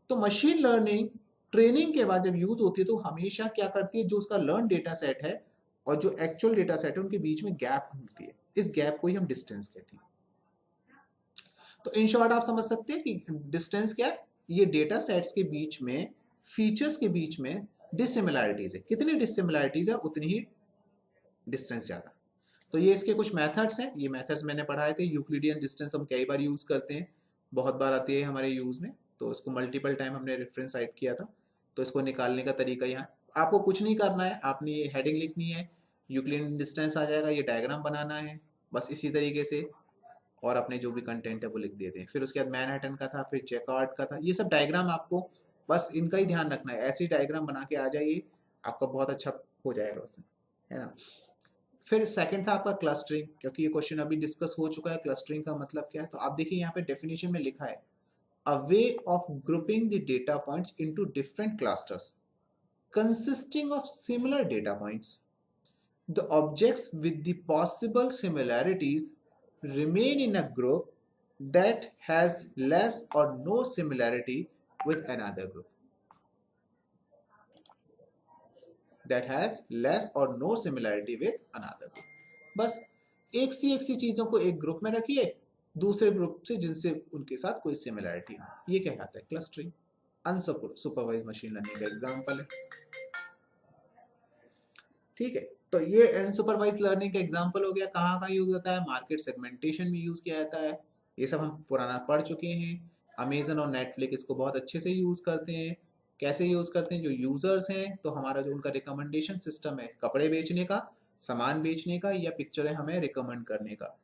तो मशीन लर्निंग ट्रेनिंग के बाद जब यूज होती है तो हमेशा क्या करती है, जो उसका लर्न डेटा सेट है और जो एक्चुअल डेटा सेट है उनके बीच में गैप होती है, इस गैप को ही हम डिस्टेंस कहते हैं। तो इन शॉर्ट आप समझ सकते हैं कि डिस्टेंस क्या है, ये डेटा सेट्स के बीच में, फीचर्स के बीच में डिसिमिलैरिटीज है। कितनी डिसिमिलैरिटीज है उतनी ही डिस्टेंस ज्यादा। तो ये इसके कुछ मेथड्स हैं, ये मेथड्स मैंने पढ़ाए थे। यूक्लिडियन डिस्टेंस हम कई बार यूज करते हैं, बहुत बार आती है हमारे यूज में, तो इसको मल्टीपल टाइम हमने रेफरेंस साइट किया था। तो इसको निकालने का तरीका यहाँ, आपको कुछ नहीं करना है, आपने ये हेडिंग लिखनी है, यूक्लिडियन डिस्टेंस आ जाएगा, ये डायग्राम बनाना है, बस इसी तरीके से, और अपने जो भी कंटेंट है वो लिख देते हैं। फिर उसके बाद मैनहट्टन का था, फिर जैकार्ड का था, ये सब डायग्राम आपको बस इनका ही ध्यान रखना है। ऐसे डायग्राम बना के आ जाइए, आपका बहुत अच्छा हो जाएगा उसमें, है ना। फिर सेकंड था आपका क्लस्टरिंग, क्योंकि ये क्वेश्चन अभी डिस्कस हो चुका है। क्लस्टरिंग का मतलब क्या है, तो आप देखिए यहाँ पे डेफिनेशन में लिखा है, a way of grouping the data points into different clusters consisting of similar data points. The objects with the possible similarities remain in a group that has less or no similarity with another group. That has less or no similarity with another group. बस एक सी चीजों को एक group में रखिए दूसरे group से जिनसे उनके साथ कोई सिमिलैरिटी हो, ये कहलाता है क्लस्टरिंग। अनसुपरवाइज मशीन लर्निंग का एग्जांपल है, ठीक है। तो ये अनसुपरवाइज लर्निंग का एग्जांपल हो गया। कहाँ यूज होता है? मार्केट सेगमेंटेशन में यूज किया जाता है। ये सब हम पुराना पढ़ चुके हैं। अमेजन और नेटफ्लिक्स इसको बहुत अच्छे से यूज करते हैं। कैसे यूज करते हैं? जो यूजर्स हैं तो हमारा जो उनका रिकमेंडेशन सिस्टम है कपड़े बेचने का, सामान बेचने का या पिक्चरें हमें रिकमेंड करने का,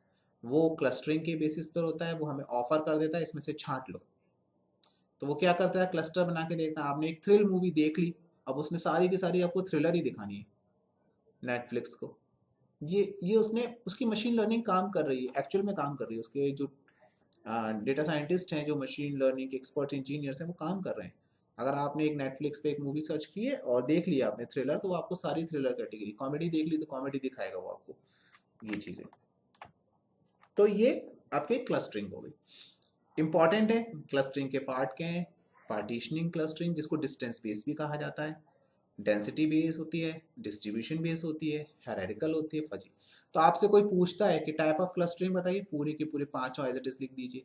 वो क्लस्टरिंग के बेसिस पर होता है। वो हमें ऑफर कर देता है इसमें से छांट लो, तो वो क्या करता है, क्लस्टर बना के देखता है। आपने एक थ्रिल मूवी देख ली, अब उसने सारी की सारी आपको थ्रिलर ही दिखानी है नेटफ्लिक्स को। ये उसने उसकी मशीन लर्निंग काम कर रही है, एक्चुअल में काम कर रही है। उसके जो डेटा साइंटिस्ट हैं, जो मशीन लर्निंग के एक्सपर्ट इंजीनियर्स हैं, वो काम कर रहे हैं। अगर आपने एक नेटफ्लिक्स पे एक मूवी सर्च की है और देख लिया आपने थ्रिलर, तो वो आपको सारी थ्रिलर कैटेगरी, कॉमेडी देख ली तो कॉमेडी दिखाएगा वो आपको, ये चीजें। तो ये आपके क्लस्टरिंग हो गई, इंपॉर्टेंट है। क्लस्टरिंग के पार्ट क्या है? पार्टीशनिंग क्लस्टरिंग, जिसको डिस्टेंस बेस भी कहा जाता है, डेंसिटी बेस होती है, डिस्ट्रीब्यूशन बेस होती है, हायरार्किकल होती है, फजी। तो आपसे कोई पूछता है कि टाइप ऑफ क्लस्टरिंग बताइए, पूरे के पूरे 5 एज इट इज लिख दीजिए।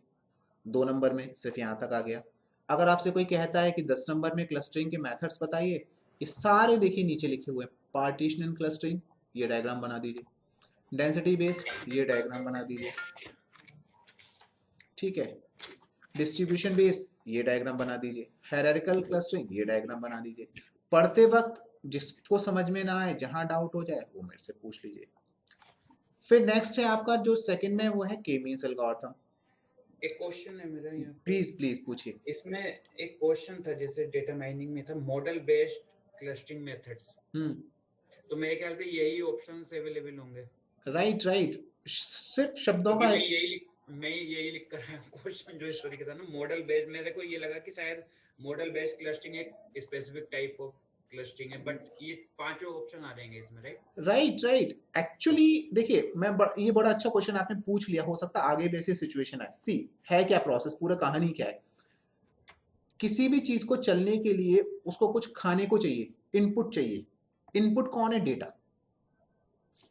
2 नंबर में सिर्फ यहाँ तक आ गया। अगर आपसे कोई कहता है कि 10 नंबर में क्लस्टरिंग के मेथड्स बताइए, ये सारे देखिए नीचे लिखे हुए हैं। पार्टीशन एंड क्लस्टरिंग, ये डायग्राम बना दीजिए। डेंसिटी बेस्ड, ये डायग्राम बना दीजिए, ठीक है। डिस्ट्रीब्यूशन बेस, ये डायग्राम बना दीजिए। हायरार्किकल क्लस्टरिंग, ये डायग्राम बना दीजिए। पढ़ते वक्त जिसको समझ में ना आए, जहां डाउट हो जाए, वो मेरे से पूछ लीजिए। फिर नेक्स्ट है आपका जो सेकंड में, वो है के मींस एल्गोरिथम। एक क्वेश्चन है मेरा यहाँ पे। प्लीज प्लीज पूछिए। इसमें एक क्वेश्चन था, जैसे डेटा माइनिंग में था मॉडल बेस्ड क्लस्टरिंग मेथड्स, तो मेरे ख्याल से यही ऑप्शंस अवेलेबल होंगे। राइट राइट, सिर्फ शब्दों का मैं यही लिख कर आया क्वेश्चन जो इस तरीके था ना, मॉडल बेस्ड। मेरे को ये लगा कि शायद मॉडल बेस्ड क्लस्टरिंग एक स्पेसिफिक टाइप ऑफ क्लस्टरिंग है, बट ये पांचों ऑप्शन आ जाएंगे इसमें, राइट? राइट एक्चुअली देखिए, ये बड़ा अच्छा क्वेश्चन आपने पूछ लिया, हो सकता है आगे भी ऐसी सिचुएशन है। सी है क्या प्रोसेस, पूरा कहानी क्या है। किसी भी चीज को चलने के लिए उसको कुछ खाने को चाहिए, इनपुट चाहिए। इनपुट कौन है? डेटा।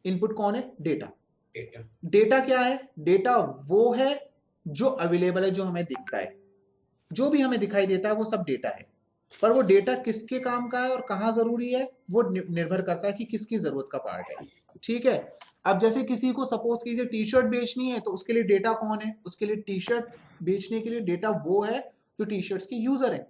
इनपुट कौन है? डेटा। डेटा क्या है? डेटा वो है जो अवेलेबल है, जो हमें दिखता है, जो भी हमें दिखाई देता है वो सब डेटा है। पर वो डेटा किसके काम का है और कहाँ जरूरी है वो निर्भर करता है कि किसकी जरूरत का पार्ट है। ठीक है, अब जैसे किसी को सपोज कीजिए टी शर्ट बेचनी है, तो उसके लिए डेटा कौन है? उसके लिए टी शर्ट बेचने के लिए डेटा वो है जो टी शर्ट्स के यूजर है,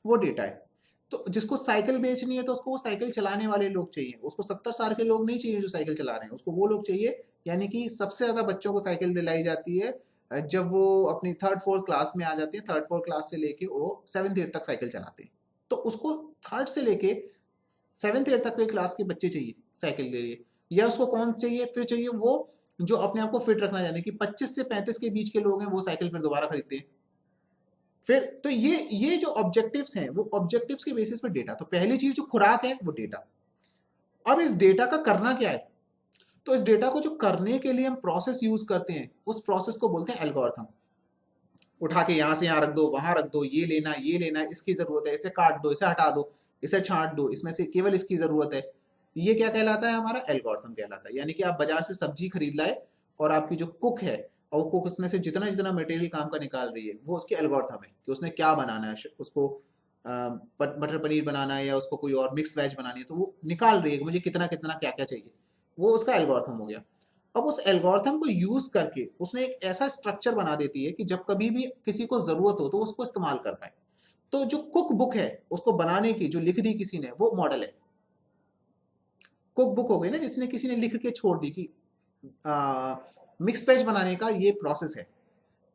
वो डेटा है। तो जिसको साइकिल बेचनी है तो उसको वो साइकिल चलाने वाले लोग चाहिए, उसको 70 साल के लोग नहीं चाहिए जो साइकिल चला रहे हैं, उसको वो लोग चाहिए। यानी कि सबसे ज्यादा बच्चों को साइकिल दिलाई जाती है जब वो अपनी 3rd-4th क्लास में आ जाते हैं। 3rd-4th क्लास से लेके वो 7th-8th तक साइकिल चलाते हैं। तो उसको 3rd से लेके 7th-8th तक के क्लास के बच्चे चाहिए साइकिल के लिए। या उसको कौन चाहिए? फिर चाहिए वो जो अपने आप को फिट रखना, यानी कि 25 से 35 के बीच के लोग हैं, वो साइकिल फिर दोबारा खरीदते हैं। फिर तो ये जो ऑब्जेक्टिव्स हैं वो ऑब्जेक्टिव्स के बेसिस पे डेटा। तो पहली चीज जो खुराक है वो डेटा। अब इस डेटा का करना क्या है? तो इस डेटा को जो करने के लिए हम प्रोसेस यूज करते हैं, उस प्रोसेस को बोलते हैं एल्गोरिथम। उठा के यहां से यहां रख दो, वहां रख दो, ये लेना है, इसकी जरूरत है, इसे काट दो, इसे हटा दो, इसे छांट दो, इसमें से केवल इसकी जरूरत है। ये क्या कहलाता है? हमारा एल्गोरिथम कहलाता है। यानी कि आप बाजार से सब्जी खरीद लाए और आपकी जो कुक है, और कुक उसमें से जितना जितना मटेरियल काम का निकाल रही है, वो उसकी एल्गोरिथम है कि उसने क्या बनाना है। उसको मटर पनीर बनाना है या उसको कोई और मिक्स वेज बनानी है, तो वो निकाल रही है कि मुझे कितना कितना क्या क्या चाहिए, वो उसका एल्गोरिथम हो गया। अब उस एल्गोरिथम को यूज करके उसने एक ऐसा स्ट्रक्चर बना देती है कि जब कभी भी किसी को जरूरत हो तो उसको इस्तेमाल कर पाए। तो जो कुक बुक है उसको बनाने की जो लिख दी किसी ने, वो मॉडल है। कुक बुक हो गई ना, जिसने किसी ने लिख के छोड़ दी कि मिक्स वेज बनाने का ये प्रोसेस है,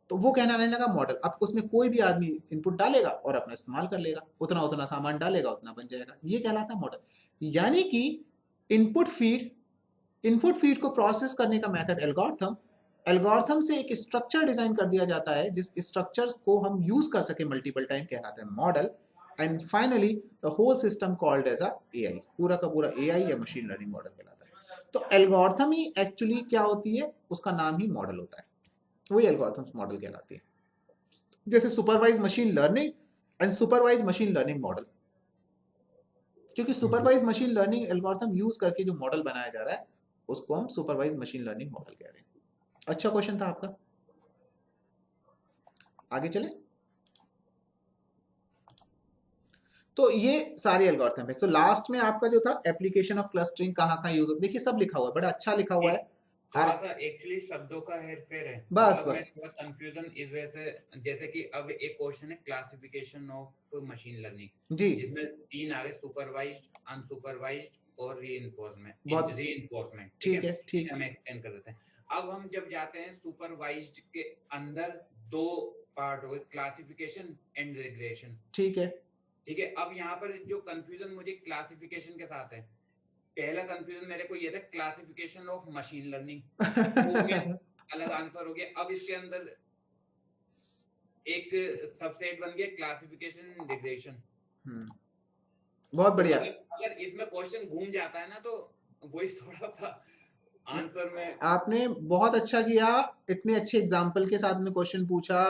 तो वो कहने लगा मॉडल। अब उसमें कोई भी आदमी इनपुट डालेगा और अपना इस्तेमाल कर लेगा, उतना उतना सामान डालेगा उतना बन जाएगा, ये कहलाता है मॉडल। यानी कि इनपुट फीड को प्रोसेस करने का मेथड एल्गोरिथम। एल्गोरिथम से एक स्ट्रक्चर डिजाइन कर दिया जाता है, जिस स्ट्रक्चर को हम यूज कर सके मल्टीपल टाइम, कहलाता है model. And finally the whole system called as a AI, पूरा का पूरा एआई या मशीन लर्निंग मॉडल कहलाता है। तो एल्गोरिथम ही एक्चुअली क्या होती है, उसका नाम ही मॉडल होता है, वही एल्गोरिथम्स मॉडल कहलाती है। जैसे supervise machine learning and supervise machine learning model, क्योंकि supervise machine learning algorithm use करके जो मॉडल बनाया जा रहा है उसको हम सुपरवाइज मशीन लर्निंग मॉडल कह रहे हैं। अच्छा क्वेश्चन था आपका, आगे चले। तो ये सारे एल्गोरिथम है। सो लास्ट में आपका जो था एप्लीकेशन ऑफ क्लस्टरिंग कहाँ कहाँ यूज होता है, देखिए सब लिखा हुआ है, बड़ा अच्छा लिखा हुआ है। थोड़ा सा एक्चुअली शब्दों का हेरफेर है, बस मतलब बस थोड़ा कंफ्यूजन इस वजह से। जैसे कि अब एक क्वेश्चन है क्लासिफिकेशन ऑफ मशीन लर्निंग जी, जिसमें 3 आ गए, सुपरवाइज्ड, अनसुपरवाइज्ड और बहुत रीइंफोर्समेंट। ठीक है, ठीक हम एक्सप्लेन कर देते हैं। अब हम जब जाते हैं सुपरवाइज्ड के अंदर, 2 पार्ट हो गए, क्लासिफिकेशन एंड रिग्रेशन। ठीक है। ठीक है, अब यहाँ पर जो कंफ्यूजन मुझे क्लासिफिकेशन के साथ है, पहला कंफ्यूजन मेरे को ये था क्लासिफिकेशन ऑफ मशीन लर्निंग, अलग आंसर हो गया। अब इसके अंदर एक सबसेट बन गया क्लासिफिकेशन रिग्रेशन। बहुत बढ़िया। अगर इसमें क्वेश्चन घूम जाता है ना, तो वही थोड़ा सा आंसर में। आपने बहुत अच्छा किया, इतने अच्छे एग्जाम्पल के साथ में क्वेश्चन पूछा,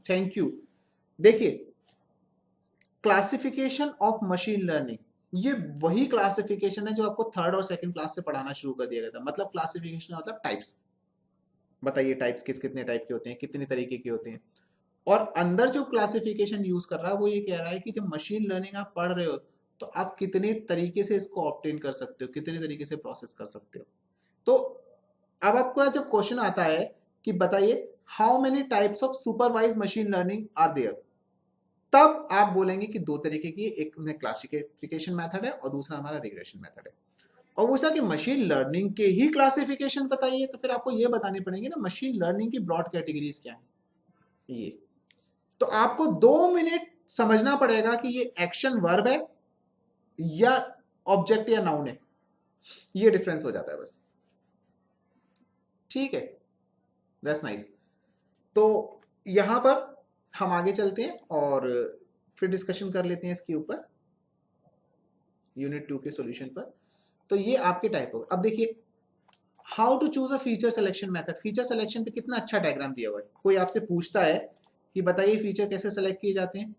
थैंक यू। देखिए, क्लासिफिकेशन ऑफ मशीन लर्निंग, ये वही क्लासिफिकेशन है जो आपको 3rd और 2nd क्लास से पढ़ाना शुरू कर दिया गया था। मतलब क्लासिफिकेशन मतलब टाइप्स, बताइए टाइप्स कितने टाइप के होते हैं, कितने तरीके के होते हैं। और अंदर जो क्लासिफिकेशन यूज कर रहा है वो ये कह रहा है कि जब मशीन लर्निंग आप पढ़ रहे हो तो आप कितने तरीके से इसको ऑब्टेन कर सकते हो, कितने तरीके से प्रोसेस कर सकते हो। तो अब आपका जब क्वेश्चन आता है कि बताइए how many types of supervise machine learning are there, तब आप बोलेंगे कि 2 तरीके की, एक में क्लासिफिकेशन मेथड है और दूसरा हमारा रिग्रेशन मेथड है। और वो कि मशीन लर्निंग के ही क्लासिफिकेशन बताइए, तो फिर आपको ये बताने पड़ेंगे ना मशीन लर्निंग की ब्रॉड कैटेगरीज क्या है। ये तो आपको 2 मिनट समझना पड़ेगा कि ये एक्शन वर्ब है या ऑब्जेक्ट या नाउन है, ये डिफरेंस हो जाता है बस। ठीक है, दैट्स नाइस। तो यहां पर हम आगे चलते हैं और फिर डिस्कशन कर लेते हैं इसके ऊपर, यूनिट 2 के सॉल्यूशन पर। तो ये आपके टाइप होगा। अब देखिए, how to choose a feature selection method. Feature selection पे कितना अच्छा डायग्राम दिया हुआ है। कोई आपसे पूछता है कि बताइए फीचर कैसे सेलेक्ट किए जाते हैं,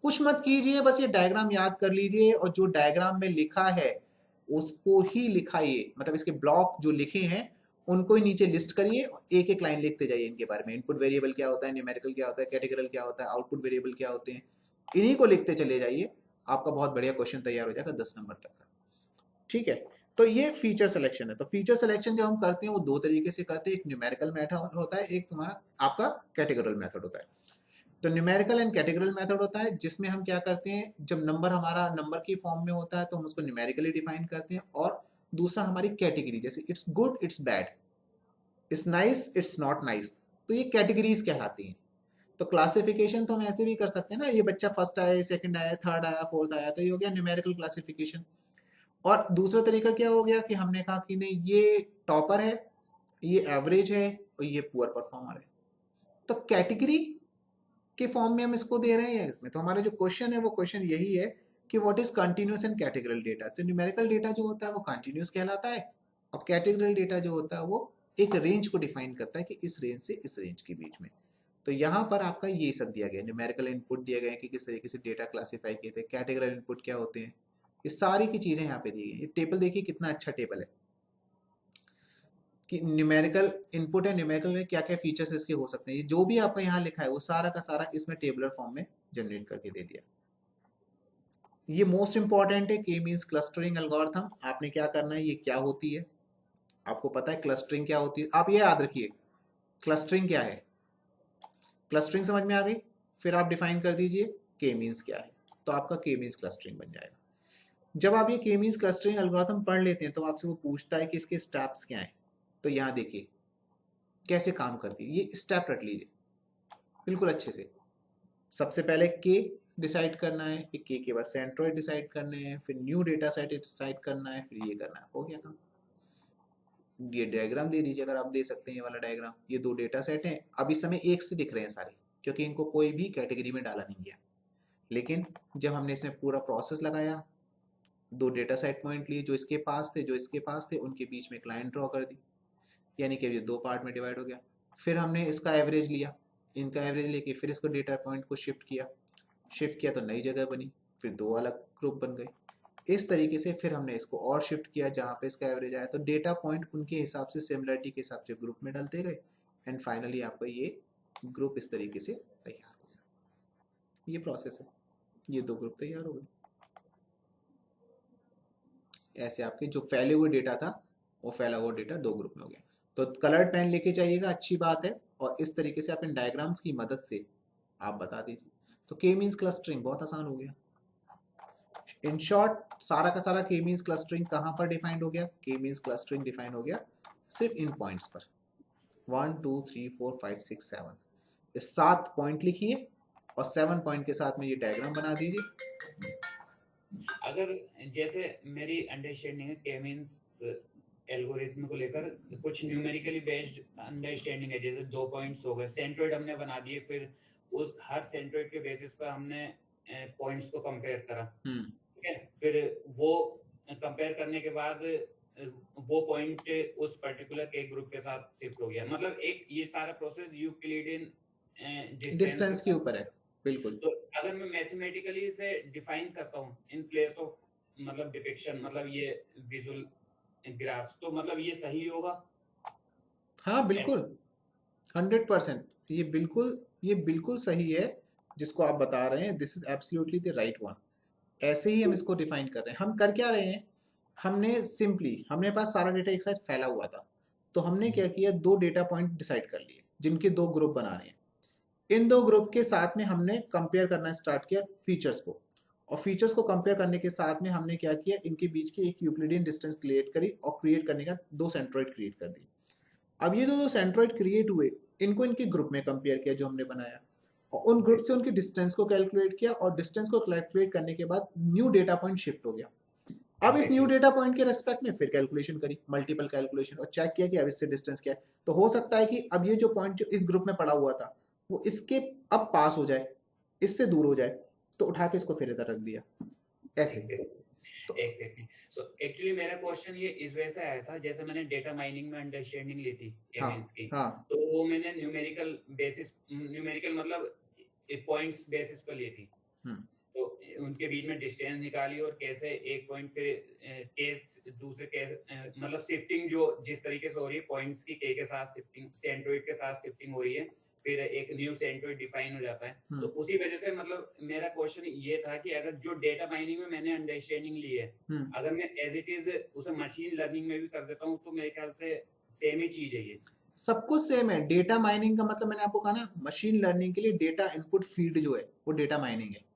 कुछ मत कीजिए, बस ये डायग्राम याद कर लीजिए और जो डायग्राम में लिखा है उसको ही लिखाइए, मतलब इसके ब्लॉक जो लिखे हैं उनको ही नीचे लिस्ट करिए, एक एक लाइन लिखते जाइए इनके बारे में। इनपुट वेरिएबल क्या होता है, न्यूमेरिकल क्या होता है, कैटेगरल क्या होता है, आउटपुट वेरिएबल क्या होते हैं, इन्हीं को लिखते चले जाइए। आपका बहुत बढ़िया क्वेश्चन तैयार हो जाएगा 10 नंबर तक का। ठीक है, तो ये फीचर सिलेक्शन है। तो फीचर सिलेक्शन जो हम करते हैं वो 2 तरीके से करते हैं, एक न्यूमेरिकल मेथड होता है, एक तुम्हारा आपका कैटेगरल मेथड होता है। तो न्यूमेरिकल एंड कैटेगरल मेथड होता है जिसमें हम क्या करते हैं, जब नंबर हमारा नंबर की फॉर्म में होता है तो हम उसको न्यूमेरिकली डिफाइन करते हैं, और दूसरा हमारी कैटेगरी, जैसे it's good, it's bad, it's nice, it's not nice, तो ये कैटेगरीज कहलाती हैं। तो क्लासिफिकेशन तो हम ऐसे भी कर सकते हैं ना, ये बच्चा फर्स्ट आया, सेकंड आया, थर्ड आया, फोर्थ आया, तो ये हो गया न्यूमेरिकल क्लासिफिकेशन। और दूसरा तरीका क्या हो गया कि हमने कहा कि नहीं ये टॉपर है, ये एवरेज है और ये पुअर परफॉर्मर है। तो कैटेगरी के फॉर्म में हम इसको दे रहे हैं इसमें। तो हमारा जो क्वेश्चन है वो क्वेश्चन यही है कि what is continuous and categorical data. तो न्यूमेरिकल डेटा जो होता है वो कंटिन्यूअस कहलाता है, और कैटेगरल डेटा जो होता है वो एक रेंज को डिफाइन करता है कि इस रेंज से इस रेंज के बीच में। तो यहाँ पर आपका ये सब दिया गया, न्यूमेरिकल इनपुट दिए गए कि किस तरीके से डेटा क्लासीफाई किए थे, कैटेगरल इनपुट क्या होते हैं, ये सारी की चीजें यहाँ पे दी गई। ये टेबल देखिए कितना अच्छा टेबल है कि न्यूमेरिकल इनपुट है, न्यूमेरिकल में क्या क्या फीचर्स इसके हो सकते हैं, ये जो भी आपका यहाँ लिखा है वो सारा का सारा इसमें टेबलर फॉर्म में जनरेट करके दे दिया। ये मोस्ट इंपॉर्टेंट है, के मींस क्लस्टरिंग एल्गोरिथम। आपने क्या करना है, ये क्या होती है आपको पता है, क्लस्टरिंग क्या होती है, आप ये याद रखिए क्लस्टरिंग क्या है। क्लस्टरिंग समझ में आ गई, फिर आप डिफाइन कर दीजिए के मींस क्या है, तो आपका के मींस क्लस्टरिंग बन जाएगा। जब आप ये के मींस क्लस्टरिंग एल्गोरिथम पढ़ लेते हैं तो आपसे वो पूछता है कि इसके स्टेप्स क्या हैं। तो यहाँ देखिए कैसे काम करती है, ये स्टेप रख लीजिए बिल्कुल अच्छे से। सबसे पहले के डिसाइड करना है, फिर के बाद सेंट्रोइड डिसाइड करने हैं, फिर न्यू डेटा सेट डिसाइड करना है, फिर ये करना है, हो गया काम। ये डायग्राम दे दीजिए अगर आप दे सकते हैं, ये वाला डायग्राम। ये 2 डेटा सेट हैं, अब इस समय एक से दिख रहे हैं सारे, क्योंकि इनको कोई भी कैटेगरी में डाला नहीं गया। लेकिन जब हमने इसमें पूरा प्रोसेस लगाया, 2 डेटा सेट पॉइंट लिए, जो इसके पास थे जो इसके पास थे, उनके बीच में एक लाइन ड्रॉ कर दी, यानी कि ये 2 पार्ट में डिवाइड हो गया। फिर हमने इसका एवरेज लिया, इनका एवरेज लेके फिर इसको डेटा पॉइंट को शिफ्ट किया तो नई जगह बनी, फिर 2 अलग ग्रुप बन गए। इस तरीके से फिर हमने इसको और शिफ्ट किया जहाँ पे इसका एवरेज आया, तो डेटा पॉइंट उनके हिसाब से सिमिलरिटी के हिसाब से ग्रुप में डालते गए, एंड फाइनली आपका ये ग्रुप इस तरीके से तैयार हो गया। ये प्रोसेस है, ये 2 ग्रुप तैयार हो गए। ऐसे आपके जो फैले हुए डेटा था वो फैला हुआ डेटा 2 ग्रुप में हो गया। तो कलर्ड पेन लेके जाइएगा, अच्छी बात है, और इस तरीके से आप इन डायग्राम्स की मदद से आप बता दीजिए। तो के मींस क्लस्टरिंग बहुत आसान हो गया। इन शॉर्ट सारा का सारा के मींस क्लस्टरिंग कहाँ पर डिफाइंड हो गया, के मींस क्लस्टरिंग डिफाइंड हो गया सिर्फ इन पॉइंट्स पर। 1 2 3 4 5 6 7, ये 7 पॉइंट लिखिए और 7 पॉइंट के साथ में ये डायग्राम बना दीजिए। अगर जैसे मेरी अंडरस्टैंडिंग है के मींस एल्गोरिथम को लेकर, कुछ न्यूमेरिकली बेस्ड अंडरस्टैंडिंग है, जैसे 2 पॉइंट्स हो गए, सेंट्रोइड हमने बना दिए, फिर उस हर सेंट्रोइड के बेसिस पर हमने पॉइंट्स को कंपेयर करा, ठीक है, फिर वो कंपेयर करने के बाद वो पॉइंट उस पर्टिकुलर के ग्रुप के साथ शिफ्ट हो गया। मतलब एक ये सारा प्रोसेस यूक्लिडियन डिस्टेंस के ऊपर है, बिल्कुल। तो अगर मैं मैथमेटिकली इसे डिफाइन करता हूँ इन प्लेस ऑफ मतलब डिपिक्शन, मतलब ये विजुअल ग्राफ्स, तो मतलब ये सही होगा। हाँ बिल्कुल 100%, ये बिल्कुल सही है जिसको आप बता रहे हैं, this is absolutely the right one. ऐसे ही हम इसको डिफाइन कर रहे हैं। हम कर क्या रहे हैं, हमने सिंपली, हमने पास सारा डेटा एक साथ फैला हुआ था, तो हमने क्या किया, 2 डेटा पॉइंट डिसाइड कर लिए जिनके 2 ग्रुप बना रहे हैं। इन 2 ग्रुप के साथ में हमने कंपेयर करना स्टार्ट किया फीचर्स को, और फीचर्स को कंपेयर करने के साथ में हमने क्या किया, इनके बीच की एक यूक्लिडियन डिस्टेंस क्रिएट करी, और क्रिएट करने का 2 सेंट्रोइड क्रिएट कर दी। अब ये जो 2 सेंट्रोइड क्रिएट हुए, इनको इनके ग्रुप में कंपेयर किया जो हमने बनाया, और उन ग्रुप से उनकी डिस्टेंस को कैलकुलेट किया, और डिस्टेंस को कैलकुलेट करने के बाद न्यू डेटा पॉइंट शिफ्ट हो गया। अब इस न्यू डेटा पॉइंट के रेस्पेक्ट में फिर कैलकुलेशन करी, मल्टीपल कैलकुलेशन, और चेक किया कि अब इससे डिस्टेंस क्या है। तो हो सकता है कि अब ये जो पॉइंट जो इस ग्रुप में पड़ा हुआ था वो इसके अब पास हो जाए, इससे दूर हो जाए, तो उठा के इसको फिर इधर रख दिया, ऐसे। तो एग्जैक्टली। सो एक्चुअली मेरा क्वेश्चन ये इस वजह से आया था, जैसे मैंने डेटा माइनिंग में अंडरस्टैंडिंग ली थी केमींस की, तो वो मैंने न्यूमेरिकल बेसिस, न्यूमेरिकल मतलब पॉइंट्स बेसिस पर ली थी। तो उनके बीच में डिस्टेंस निकाली और कैसे एक पॉइंट फिर केस दूसरे केस मतलब शिफ्टिंग जो जिस तरीके से हो रही है पॉइंट्स की के साथ शिफ्टिंग, सेंट्रोइड के साथ शिफ्टिंग हो रही है, फिर एक न्यू सेंट्रोइड डिफाइन हो जाता है। तो उसी वजह से मतलब मेरा क्वेश्चन ये था कि अगर जो डेटा माइनिंग में मैंने अंडरस्टैंडिंग ली है, अगर मैं एज इट इज उसे मशीन लर्निंग में भी कर देता हूँ तो मेरे ख्याल से सेम ही चीज है ये। सब कुछ सेम है। डेटा माइनिंग का मतलब मैंने आपको कहा ना, मशीन लर्निंग के लिए डेटा इनपुट फीड जो है वो डेटा माइनिंग है।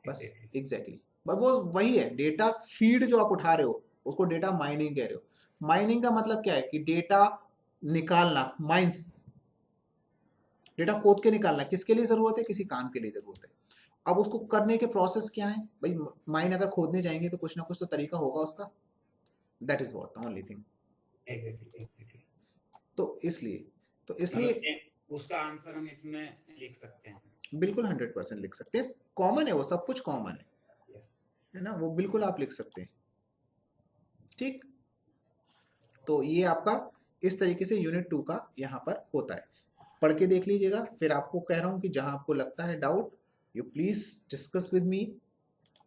बस एग्जैक्टली बस वो वही है। डेटा फीड जो आप उठा रहे हो उसको डेटा माइनिंग कह रहे हो। माइनिंग का मतलब क्या है कि डेटा निकालना, माइंस, डेटा खोद के निकालना। किसके लिए जरूरत है? किसी काम के लिए जरूरत है। अब उसको करने के प्रोसेस क्या है भाई? माइन अगर खोदने जाएंगे तो कुछ ना कुछ तो तरीका होगा उसका। That is what the only thing. Exactly. तो इसलिए उसका आंसर हम इसमें लिख सकते हैं। बिल्कुल 100% लिख सकते हैं। कॉमन है वो, सब कुछ कॉमन है। है ना, वो बिल्कुल आप लिख सकते हैं। ठीक, तो ये आपका इस तरीके से यूनिट 2 का यहाँ पर होता है। पढ़ के देख लीजिएगा। फिर आपको कह रहा हूँ कि जहाँ आपको लगता है doubt, you please discuss with me,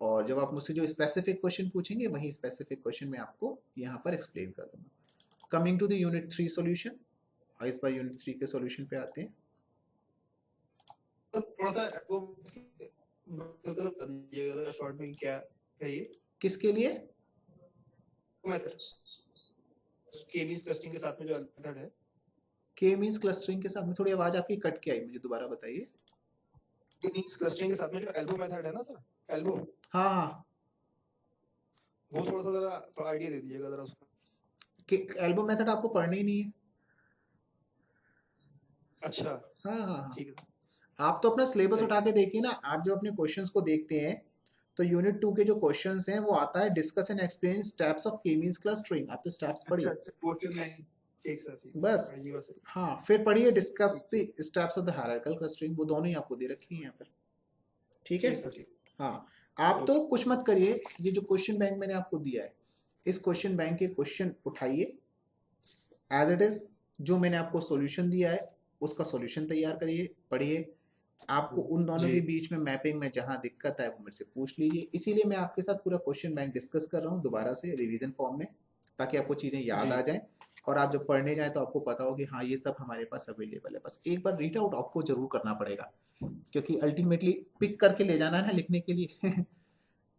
और जब आप मुझसे जो स्पेसिफिक क्वेश्चन पूछेंगे वही स्पेसिफिक क्वेश्चन मैं आपको यहाँ पर एक्सप्लेन कर दूंगा। Coming to the unit 3 solution, इस बार यूनिट 3 के सॉल्यूशन पे आते हैं। थोड़ा सा वो बता दीजिएगा शॉर्ट में क्या है ये? किसके लिए? मेथड के मींस क्लस्टरिंग के साथ में जो मेथड है। के मींस क्लस्टरिंग के साथ में थोड़ी आवाज आपकी कट के आई, मुझे दोबारा बताइए। के मींस क्लस्टरिंग के साथ में जो एल्बो मेथड है ना सर, एल्बो, हाँ हाँ, वो थोड़ा सा जरा आइडिया दे दीजिएगा जरा उसका। कि एल्बो मेथड आपको पढ़ना ही नहीं है। अच्छा, हाँ हाँ ठीक है। आप तो अपना सिलेबस उठा के देखिए ना। आप जब अपने क्वेश्चंस को देखते हैं तो यूनिट 2 के जो क्वेश्चंस हैं वो आता है discuss and explain steps of K means clustering. आप तो स्टेप्स पढ़िए बस। हाँ, फिर पढ़िए discuss the steps of the hierarchical clustering. वो दोनों ही आपको दे रखी है यहाँ पर। ठीक है। हाँ, आप तो कुछ मत करिए। ये जो क्वेश्चन बैंक मैंने आपको दिया है, इस क्वेश्चन बैंक के क्वेश्चन उठाइए एज इट इज। जो मैंने आपको सॉल्यूशन दिया है उसका सॉल्यूशन तैयार करिए, पढ़िए। आपको उन दोनों के बीच में मैपिंग में जहां दिक्कत है वो मेरे से पूछ लीजिए। इसीलिए मैं आपके साथ पूरा क्वेश्चन बैंक डिस्कस कर रहा हूँ दोबारा से रिवीजन फॉर्म में, ताकि आपको चीजें याद आ जाएं और आप जब पढ़ने जाए तो आपको पता हो कि हाँ ये सब हमारे पास अवेलेबल है। बस एक बार रीड आउट आपको जरूर करना पड़ेगा, क्योंकि अल्टीमेटली पिक करके ले जाना है ना लिखने के लिए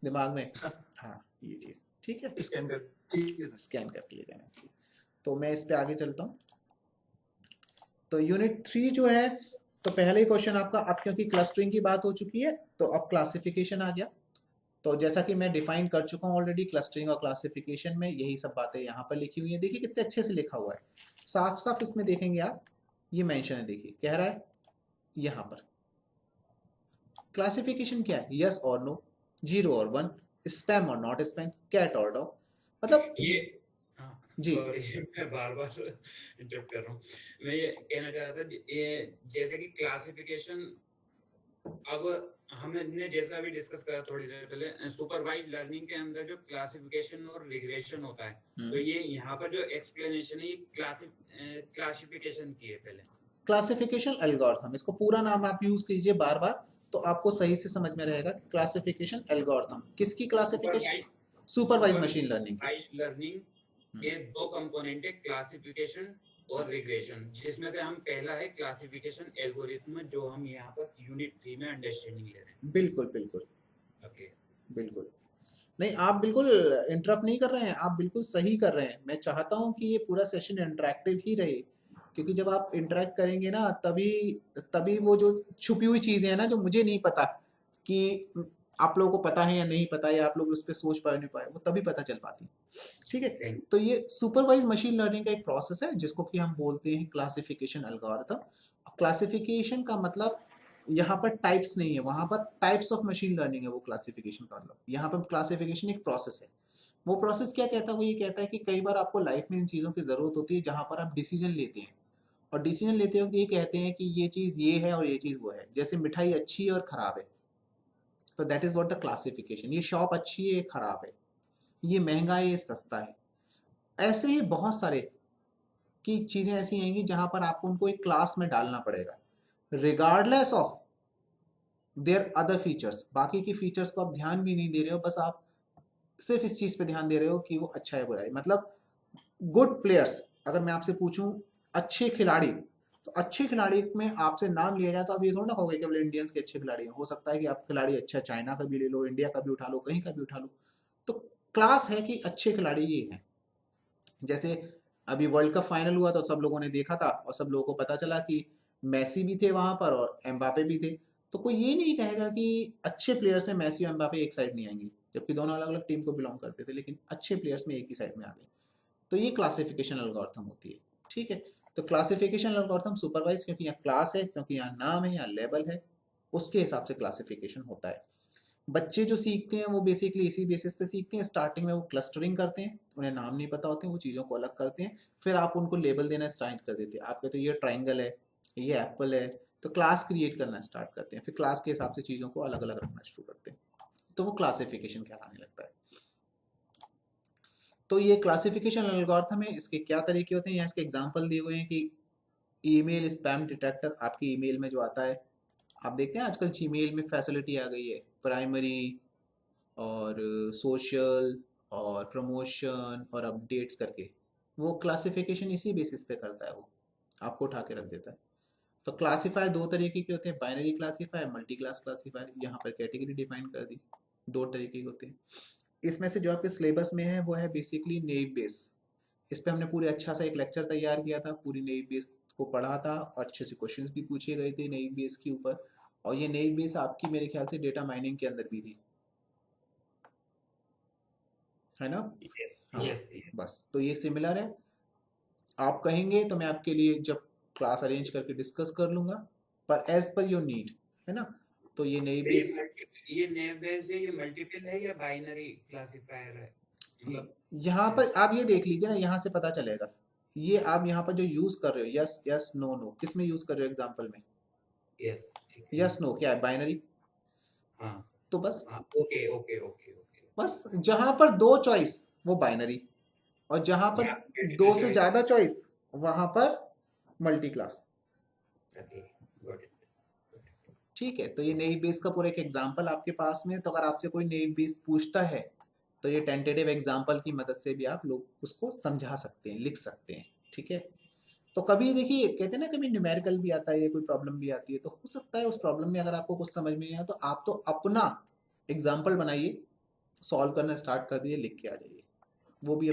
दिमाग में। हाँ ये चीज ठीक है, स्कैन करके ले जाना है। तो मैं इस पे आगे चलता हूँ। तो यूनिट 3 जो है, तो पहले ही क्वेश्चन आपका, अब क्योंकि क्लस्टरिंग की बात हो चुकी है तो अब क्लासिफिकेशन आ गया। तो जैसा कि मैं डिफाइन कर चुका हूँ ऑलरेडी, क्लस्टरिंग और क्लासिफिकेशन में यही सब बातें यहाँ पर लिखी हुई है। देखिए कितने अच्छे से लिखा हुआ है, साफ साफ इसमें देखेंगे आप, ये मेंशन है। देखिए कह रहा है यहाँ पर क्लासिफिकेशन क्या है, यस और नो, 0 और 1, स्पैम और नॉट स्पैम, कैट और डॉग। मतलब ये जी सॉरी मैं बार बार इंटरप्ट कर रहा हूँ। मैं ये कहना चाह रहा था, ये जैसे कि क्लासिफिकेशन, अब हमने जैसा अभी डिस्कस करा थोड़ी देर पहले, सुपरवाइज लर्निंग के अंदर जो क्लासिफिकेशन और रिग्रेशन होता है, तो ये यहाँ पर जो एक्सप्लेनेशन है क्लासिफिकेशन की है। पहले क्लासिफिकेशन एल्गोरिथम, इसको पूरा नाम आप यूज कीजिए बार बार तो आपको सही से समझ में रहेगा। क्लासिफिकेशन एल्गोरिथम, किसकी क्लासिफिकेशन? सुपरवाइज मशीन लर्निंग के दो कंपोनेंट है, क्लासिफिकेशन और रिग्रेशन, जिसमें से हम पहला है क्लासिफिकेशन एल्गोरिथम, जो हम यहाँ पर यूनिट 3 में अंडरस्टैंडिंग ले रहे हैं। बिल्कुल बिल्कुल ओके बिल्कुल नहीं, आप बिल्कुल इंटरप्ट नहीं कर रहे हैं, आप बिल्कुल सही कर रहे हैं। मैं चाहता हूं कि ये पूरा सेशन इंटरेक्टिव ही रहे, क्योंकि जब आप इंटरेक्ट करेंगे ना तभी वो जो छुपी हुई चीजें हैं ना जो मुझे नहीं पता कि आप लोगों को पता है या नहीं पता है, आप लोग उस पर सोच पाए नहीं पाए, वो तभी पता चल पाती है। ठीक है, तो ये सुपरवाइज मशीन लर्निंग का एक प्रोसेस है जिसको कि हम बोलते हैं क्लासिफिकेशन एल्गोरिथम। क्लासिफिकेशन का मतलब यहाँ पर टाइप्स नहीं है, वहां पर टाइप्स ऑफ मशीन लर्निंग है वो क्लासिफिकेशन का मतलब। यहाँ पर क्लासिफिकेशन एक प्रोसेस है। वो प्रोसेस क्या कहता है, वो ये कहता है कि कई बार आपको लाइफ में इन चीज़ों की ज़रूरत होती है जहाँ पर आप डिसीजन लेते हैं, और डिसीजन लेते वक्त ये कहते हैं कि ये चीज़ ये है और ये चीज़ वो है। जैसे मिठाई अच्छी है और ख़राब है, तो that is what the classification. ये शॉप अच्छी है, ये ख़राब है, ये महंगा है, ये सस्ता है। ऐसे ही बहुत सारे की चीज़ें ऐसी आएंगी जहाँ पर आपको उनको एक क्लास में डालना पड़ेगा, regardless of their other features. बाकी की फीचर्स को आप ध्यान भी नहीं दे रहे हो, बस आप सिर्फ इस चीज़ पे ध्यान दे रहे हो कि वो अच्छा है बुरा है। मतलब गुड प्लेयर्स, अगर मैं आपसे पूछूं अच्छे खिलाड़ी, तो अच्छे खिलाड़ी में आपसे नाम लिया जाए तो आप ये थोड़ा ना कहोगे केवल इंडियंस के अच्छे खिलाड़ी हैं। हो सकता है कि आप खिलाड़ी अच्छा चाइना का भी ले लो, इंडिया का भी उठा लो, कहीं का भी उठा लो। तो क्लास है कि अच्छे खिलाड़ी ये हैं। जैसे अभी वर्ल्ड कप फाइनल हुआ तो सब लोगों ने देखा था और सब लोगों को पता चला कि मैसी भी थे वहां पर और एम्बापे भी थे। तो कोई ये नहीं कहेगा कि अच्छे प्लेयर्स में मैसी और एम्बापे एक साइड नहीं आएंगे, जबकि दोनों अलग अलग टीम को बिलोंग करते थे, लेकिन अच्छे प्लेयर्स में एक ही साइड में आ गए। तो ये क्लासिफिकेशन एल्गोरिथम होती है। ठीक है, तो क्लासिफिकेशन एल्गोरिथम सुपरवाइज, क्योंकि यहाँ क्लास है, क्योंकि यहाँ नाम है, यहाँ लेवल है, उसके हिसाब से क्लासिफिकेशन होता है। बच्चे जो सीखते हैं वो बेसिकली इसी बेसिस पे सीखते हैं। स्टार्टिंग में वो क्लस्टरिंग करते हैं, उन्हें नाम नहीं पता होते हैं, वो चीज़ों को अलग करते हैं, फिर आप उनको लेबल देना स्टार्ट कर देते हैं। आप कहते हो ये ट्राइंगल है, ये एप्पल है, तो क्लास क्रिएट करना स्टार्ट करते हैं, फिर क्लास के हिसाब से चीज़ों को अलग अलग रखना शुरू करते हैं, तो वो क्लासिफिकेशन कहलाने लगता है। तो ये क्लासिफिकेशन एल्गोरिथम है। इसके क्या तरीके होते हैं, यहाँ इसके एग्जांपल दिए हुए हैं कि ईमेल स्पैम डिटेक्टर, आपकी ईमेल में जो आता है, आप देखते हैं आजकल जीमेल में फैसिलिटी आ गई है, प्राइमरी और सोशल और प्रमोशन और अपडेट्स करके, वो क्लासिफिकेशन इसी बेसिस पे करता है, वो आपको उठा के रख देता है। तो क्लासीफायर दो तरीके के होते हैं, binary classifier, multi class classifier. यहाँ पर कैटेगरी डिफाइन कर दी, दो तरीके के होते हैं। इसमें से जो आपके सिलेबस में है वो है बेसिकली नेव बेस। इस पे हमने पूरे अच्छा सा एक लेक्चर तैयार किया था, पूरी नेव बेस को पढ़ा था और अच्छे से क्वेश्चंस भी पूछे गए थे नेव बेस के ऊपर। और ये नेव बेस आपकी मेरे ख्याल से डेटा माइनिंग के अंदर भी थी, है ना? हाँ, यस। बस तो ये सिमिलर है। आप कहेंगे तो मैं आपके लिए जब क्लास अरेंज करके डिस्कस कर लूंगा, पर एज पर योर नीड, है ना? तो ये नई बेस, ये नेव बेस्ड है, ये मल्टीपल है या बाइनरी क्लासिफायर है? मतलब यहाँ पर आप ये देख लीजिए ना, यहाँ से पता चलेगा। ये आप यहाँ पर जो यूज कर रहे हो, यस यस नो नो, किस में यूज कर रहे हो एग्जाम्पल में? यस, ठीक है। यस नो क्या है, बाइनरी। हाँ तो बस हाँ, ओके ओके ओके ओके। बस जहां पर दो चॉइस वो बाइनरी, और जहां पर दो से ज्यादा चॉइस वहां पर multi class. Okay, got it. ठीक है, तो ये नई बेस का पूरा एक एग्जांपल आपके पास में है। तो अगर आपसे कोई नई बेस पूछता है तो ये टेंटेटिव एग्जांपल की मदद से भी आप लोग उसको समझा सकते हैं, लिख सकते हैं। ठीक है, तो कभी देखिए कहते हैं ना, कभी न्यूमेरिकल भी आता है, कोई प्रॉब्लम भी आती है, तो हो सकता है उस प्रॉब्लम में अगर आपको कुछ समझ में नहीं आया तो आप तो अपना एग्जाम्पल बनाइए, सॉल्व करना स्टार्ट कर दिए, लिख के आ जाइए। वो भी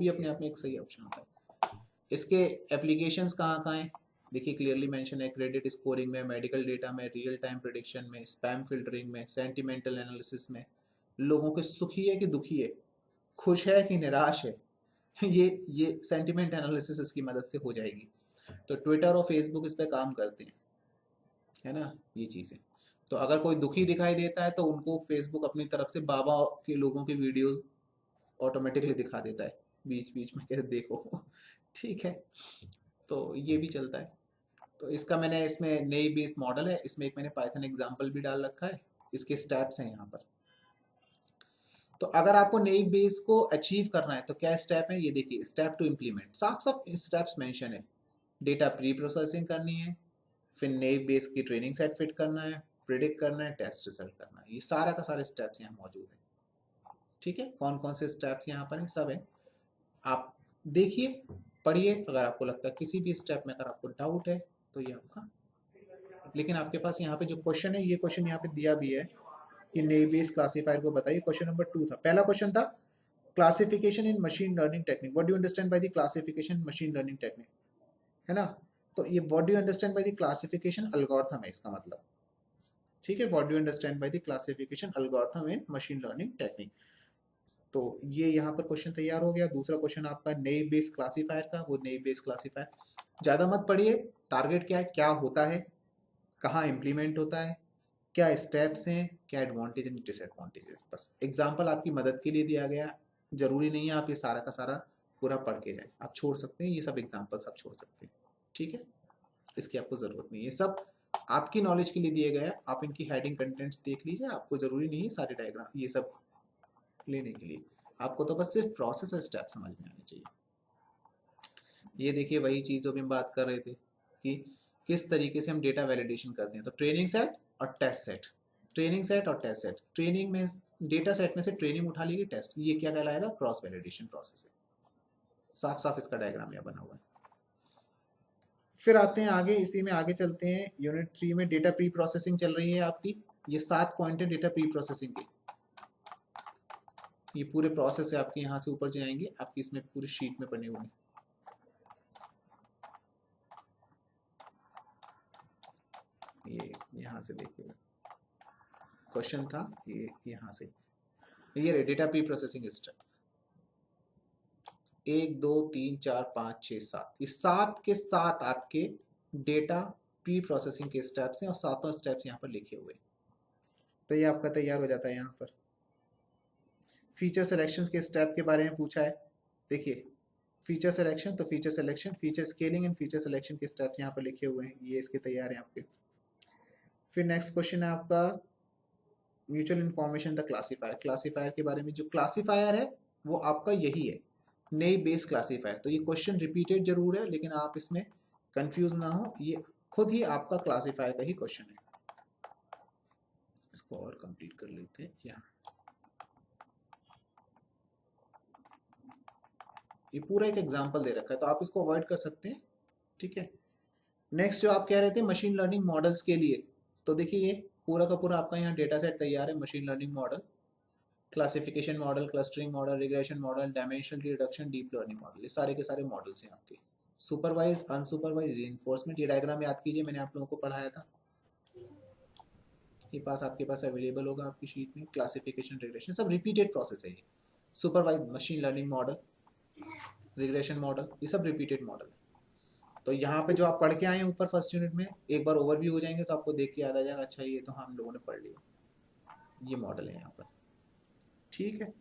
अपने आप में एक सही ऑप्शन होता है। इसके एप्लीकेशंस कहाँ कहाँ हैं देखिए, क्लियरली मेंशन है, क्रेडिट स्कोरिंग में, मेडिकल डेटा में, रियल टाइम प्रेडिक्शन में, स्पैम फिल्टरिंग में, सेंटिमेंटल एनालिसिस में, लोगों के सुखी है कि दुखी है, खुश है कि निराश है, ये सेंटिमेंट एनालिसिस इसकी मदद से हो जाएगी। तो ट्विटर और फेसबुक इस पे काम करते हैं, है ना, ये चीज़ें। तो अगर कोई दुखी दिखाई देता है तो उनको फेसबुक अपनी तरफ से बाबा के लोगों की वीडियोस ऑटोमेटिकली दिखा देता है बीच बीच में, कैसे देखो। ठीक है, तो ये भी चलता है। तो इसका मैंने इसमें नई बेस मॉडल है, इसमें एक मैंने पाइथन एग्जांपल भी डाल रखा है, इसके स्टेप्स हैं यहाँ पर। तो अगर आपको नई बेस को अचीव करना है तो क्या स्टेप है, ये देखिए, स्टेप टू इम्प्लीमेंट, साफ साफ स्टेप्स मेंशन है। डेटा प्री प्रोसेसिंग करनी है, फिर नई बेस की ट्रेनिंग सेट फिट करना है, प्रिडिक्ट करना है, टेस्ट रिजल्ट करना है। ये सारा का सारे स्टेप्स यहाँ मौजूद है। ठीक है, कौन कौन से स्टेप्स यहाँ पर हैं, सब है, आप देखिए, पढ़िए। अगर आपको लगता है किसी भी स्टेप में अगर आपको डाउट है तो ये आपका, लेकिन आपके पास यहाँ पे जो क्वेश्चन है, ये क्वेश्चन यहाँ पे दिया भी है कि नई बेस क्लासीफायर को बताइए। क्वेश्चन नंबर 2 था, पहला क्वेश्चन था classification in machine learning technique, what do you understand by the classification machine learning technique, है ना? तो ये what do you understand by the classification algorithm है इसका मतलब। ठीक है, what do you understand by the classification algorithm in machine learning technique. तो ये यहाँ पर क्वेश्चन तैयार हो गया। दूसरा क्वेश्चन आपका नेव बेस क्लासीफायर का, वो नेव बेस क्लासीफायर ज़्यादा मत पढ़िए, टारगेट क्या है, क्या होता है, कहाँ इम्प्लीमेंट होता है, क्या स्टेप्स हैं, क्या एडवांटेज एंड डिसएडवांटेज है, बस एग्जाम्पल आपकी मदद के लिए दिया गया। जरूरी नहीं है आप ये सारा का सारा पूरा पढ़ के जाए, आप छोड़ सकते हैं, ये सब एग्जाम्पल्स आप छोड़ सकते हैं, ठीक है, इसकी आपको ज़रूरत नहीं है, ये सब आपकी नॉलेज के लिए दिए गए हैं। आप इनकी हेडिंग कंटेंट्स देख लीजिए, आपको ज़रूरी नहीं है सारे डायग्राम ये सब लेने के लिए, आपको तो बस सिर्फ प्रोसेस और स्टेप समझ में आने चाहिए। ये देखिए वही चीज़ जो भी हम बात कर रहे थे कि किस तरीके से हम डेटा वैलिडेशन करते हैं। तो ट्रेनिंग सेट और टेस्ट सेट, ट्रेनिंग सेट और टेस्ट सेट, ट्रेनिंग में डेटा सेट में से ट्रेनिंग उठा लीजिए, टेस्ट, ये क्या कहलाएगा, क्रॉस वैलिडेशन प्रोसेस है। साफ साफ इसका डायग्राम यहाँ बना हुआ है। फिर आते हैं आगे, इसी में आगे चलते हैं। यूनिट 3 में डेटा प्री प्रोसेसिंग चल रही है आपकी, ये 7 पॉइंट है डेटा प्री प्रोसेसिंग के, ये पूरे प्रोसेस है आपके, यहाँ से ऊपर जाएंगे आपकी इसमें पूरी शीट में बने हुए हैं। ये यहाँ से देखिए क्वेश्चन था, ये यहाँ से, ये रहे डेटा प्री प्रोसेसिंग स्टेप 1 2 3 4 5 6 7, ये 7 के 7 आपके डेटा प्री प्रोसेसिंग के स्टेप्स हैं और 7 स्टेप्स यहाँ पर लिखे हुए हैं। तो ये आपका तैयार हो जाता है। यहाँ पर फीचर सिलेक्शन के स्टेप के बारे में पूछा है, देखिए फीचर सिलेक्शन, तो feature selection, feature scaling and feature selection के स्टेप्स यहाँ पर लिखे हुए हैं, ये इसके तैयार हैं आपके। फिर नेक्स्ट क्वेश्चन है आपका mutual information the classifier, classifier के बारे में, जो क्लासीफायर है वो आपका यही है, नई बेस क्लासीफायर। तो ये क्वेश्चन रिपीटेड जरूर है लेकिन आप इसमें कंफ्यूज ना हो, ये खुद ही आपका क्लासीफायर का ही क्वेश्चन है। इसको और कंप्लीट कर लेते हैं। यहाँ ये पूरा एक एग्जांपल दे रखा है तो आप इसको अवॉइड कर सकते हैं, ठीक है। नेक्स्ट जो आप कह रहे थे मशीन लर्निंग मॉडल्स के लिए, तो देखिए ये पूरा का पूरा आपका यहाँ डेटा सेट तैयार है। Machine learning model, classification model, clustering model, regression model, dimensional reduction, deep learning model, ये सारे के सारे मॉडल्स हैं आपके। सुपरवाइज, अनसुपरवाइज रीइंफोर्समेंट, ये डायग्राम याद कीजिए, मैंने आप लोगों को पढ़ाया था, ये पास आपके पास अवेलेबल होगा आपकी शीट में। क्लासिफिकेशन, रिग्रेशन, सब रिपीटेड प्रोसेस है ये। Supervise machine learning model, regression model, ये सब रिपीटेड मॉडल है। तो यहाँ पे जो आप पढ़ के आए हैं ऊपर फर्स्ट यूनिट में, एक बार ओवरव्यू हो जाएंगे तो आपको देख के याद आ जाएगा, अच्छा ये तो हम लोगों ने पढ़ लिया, ये मॉडल है यहाँ पर, ठीक है।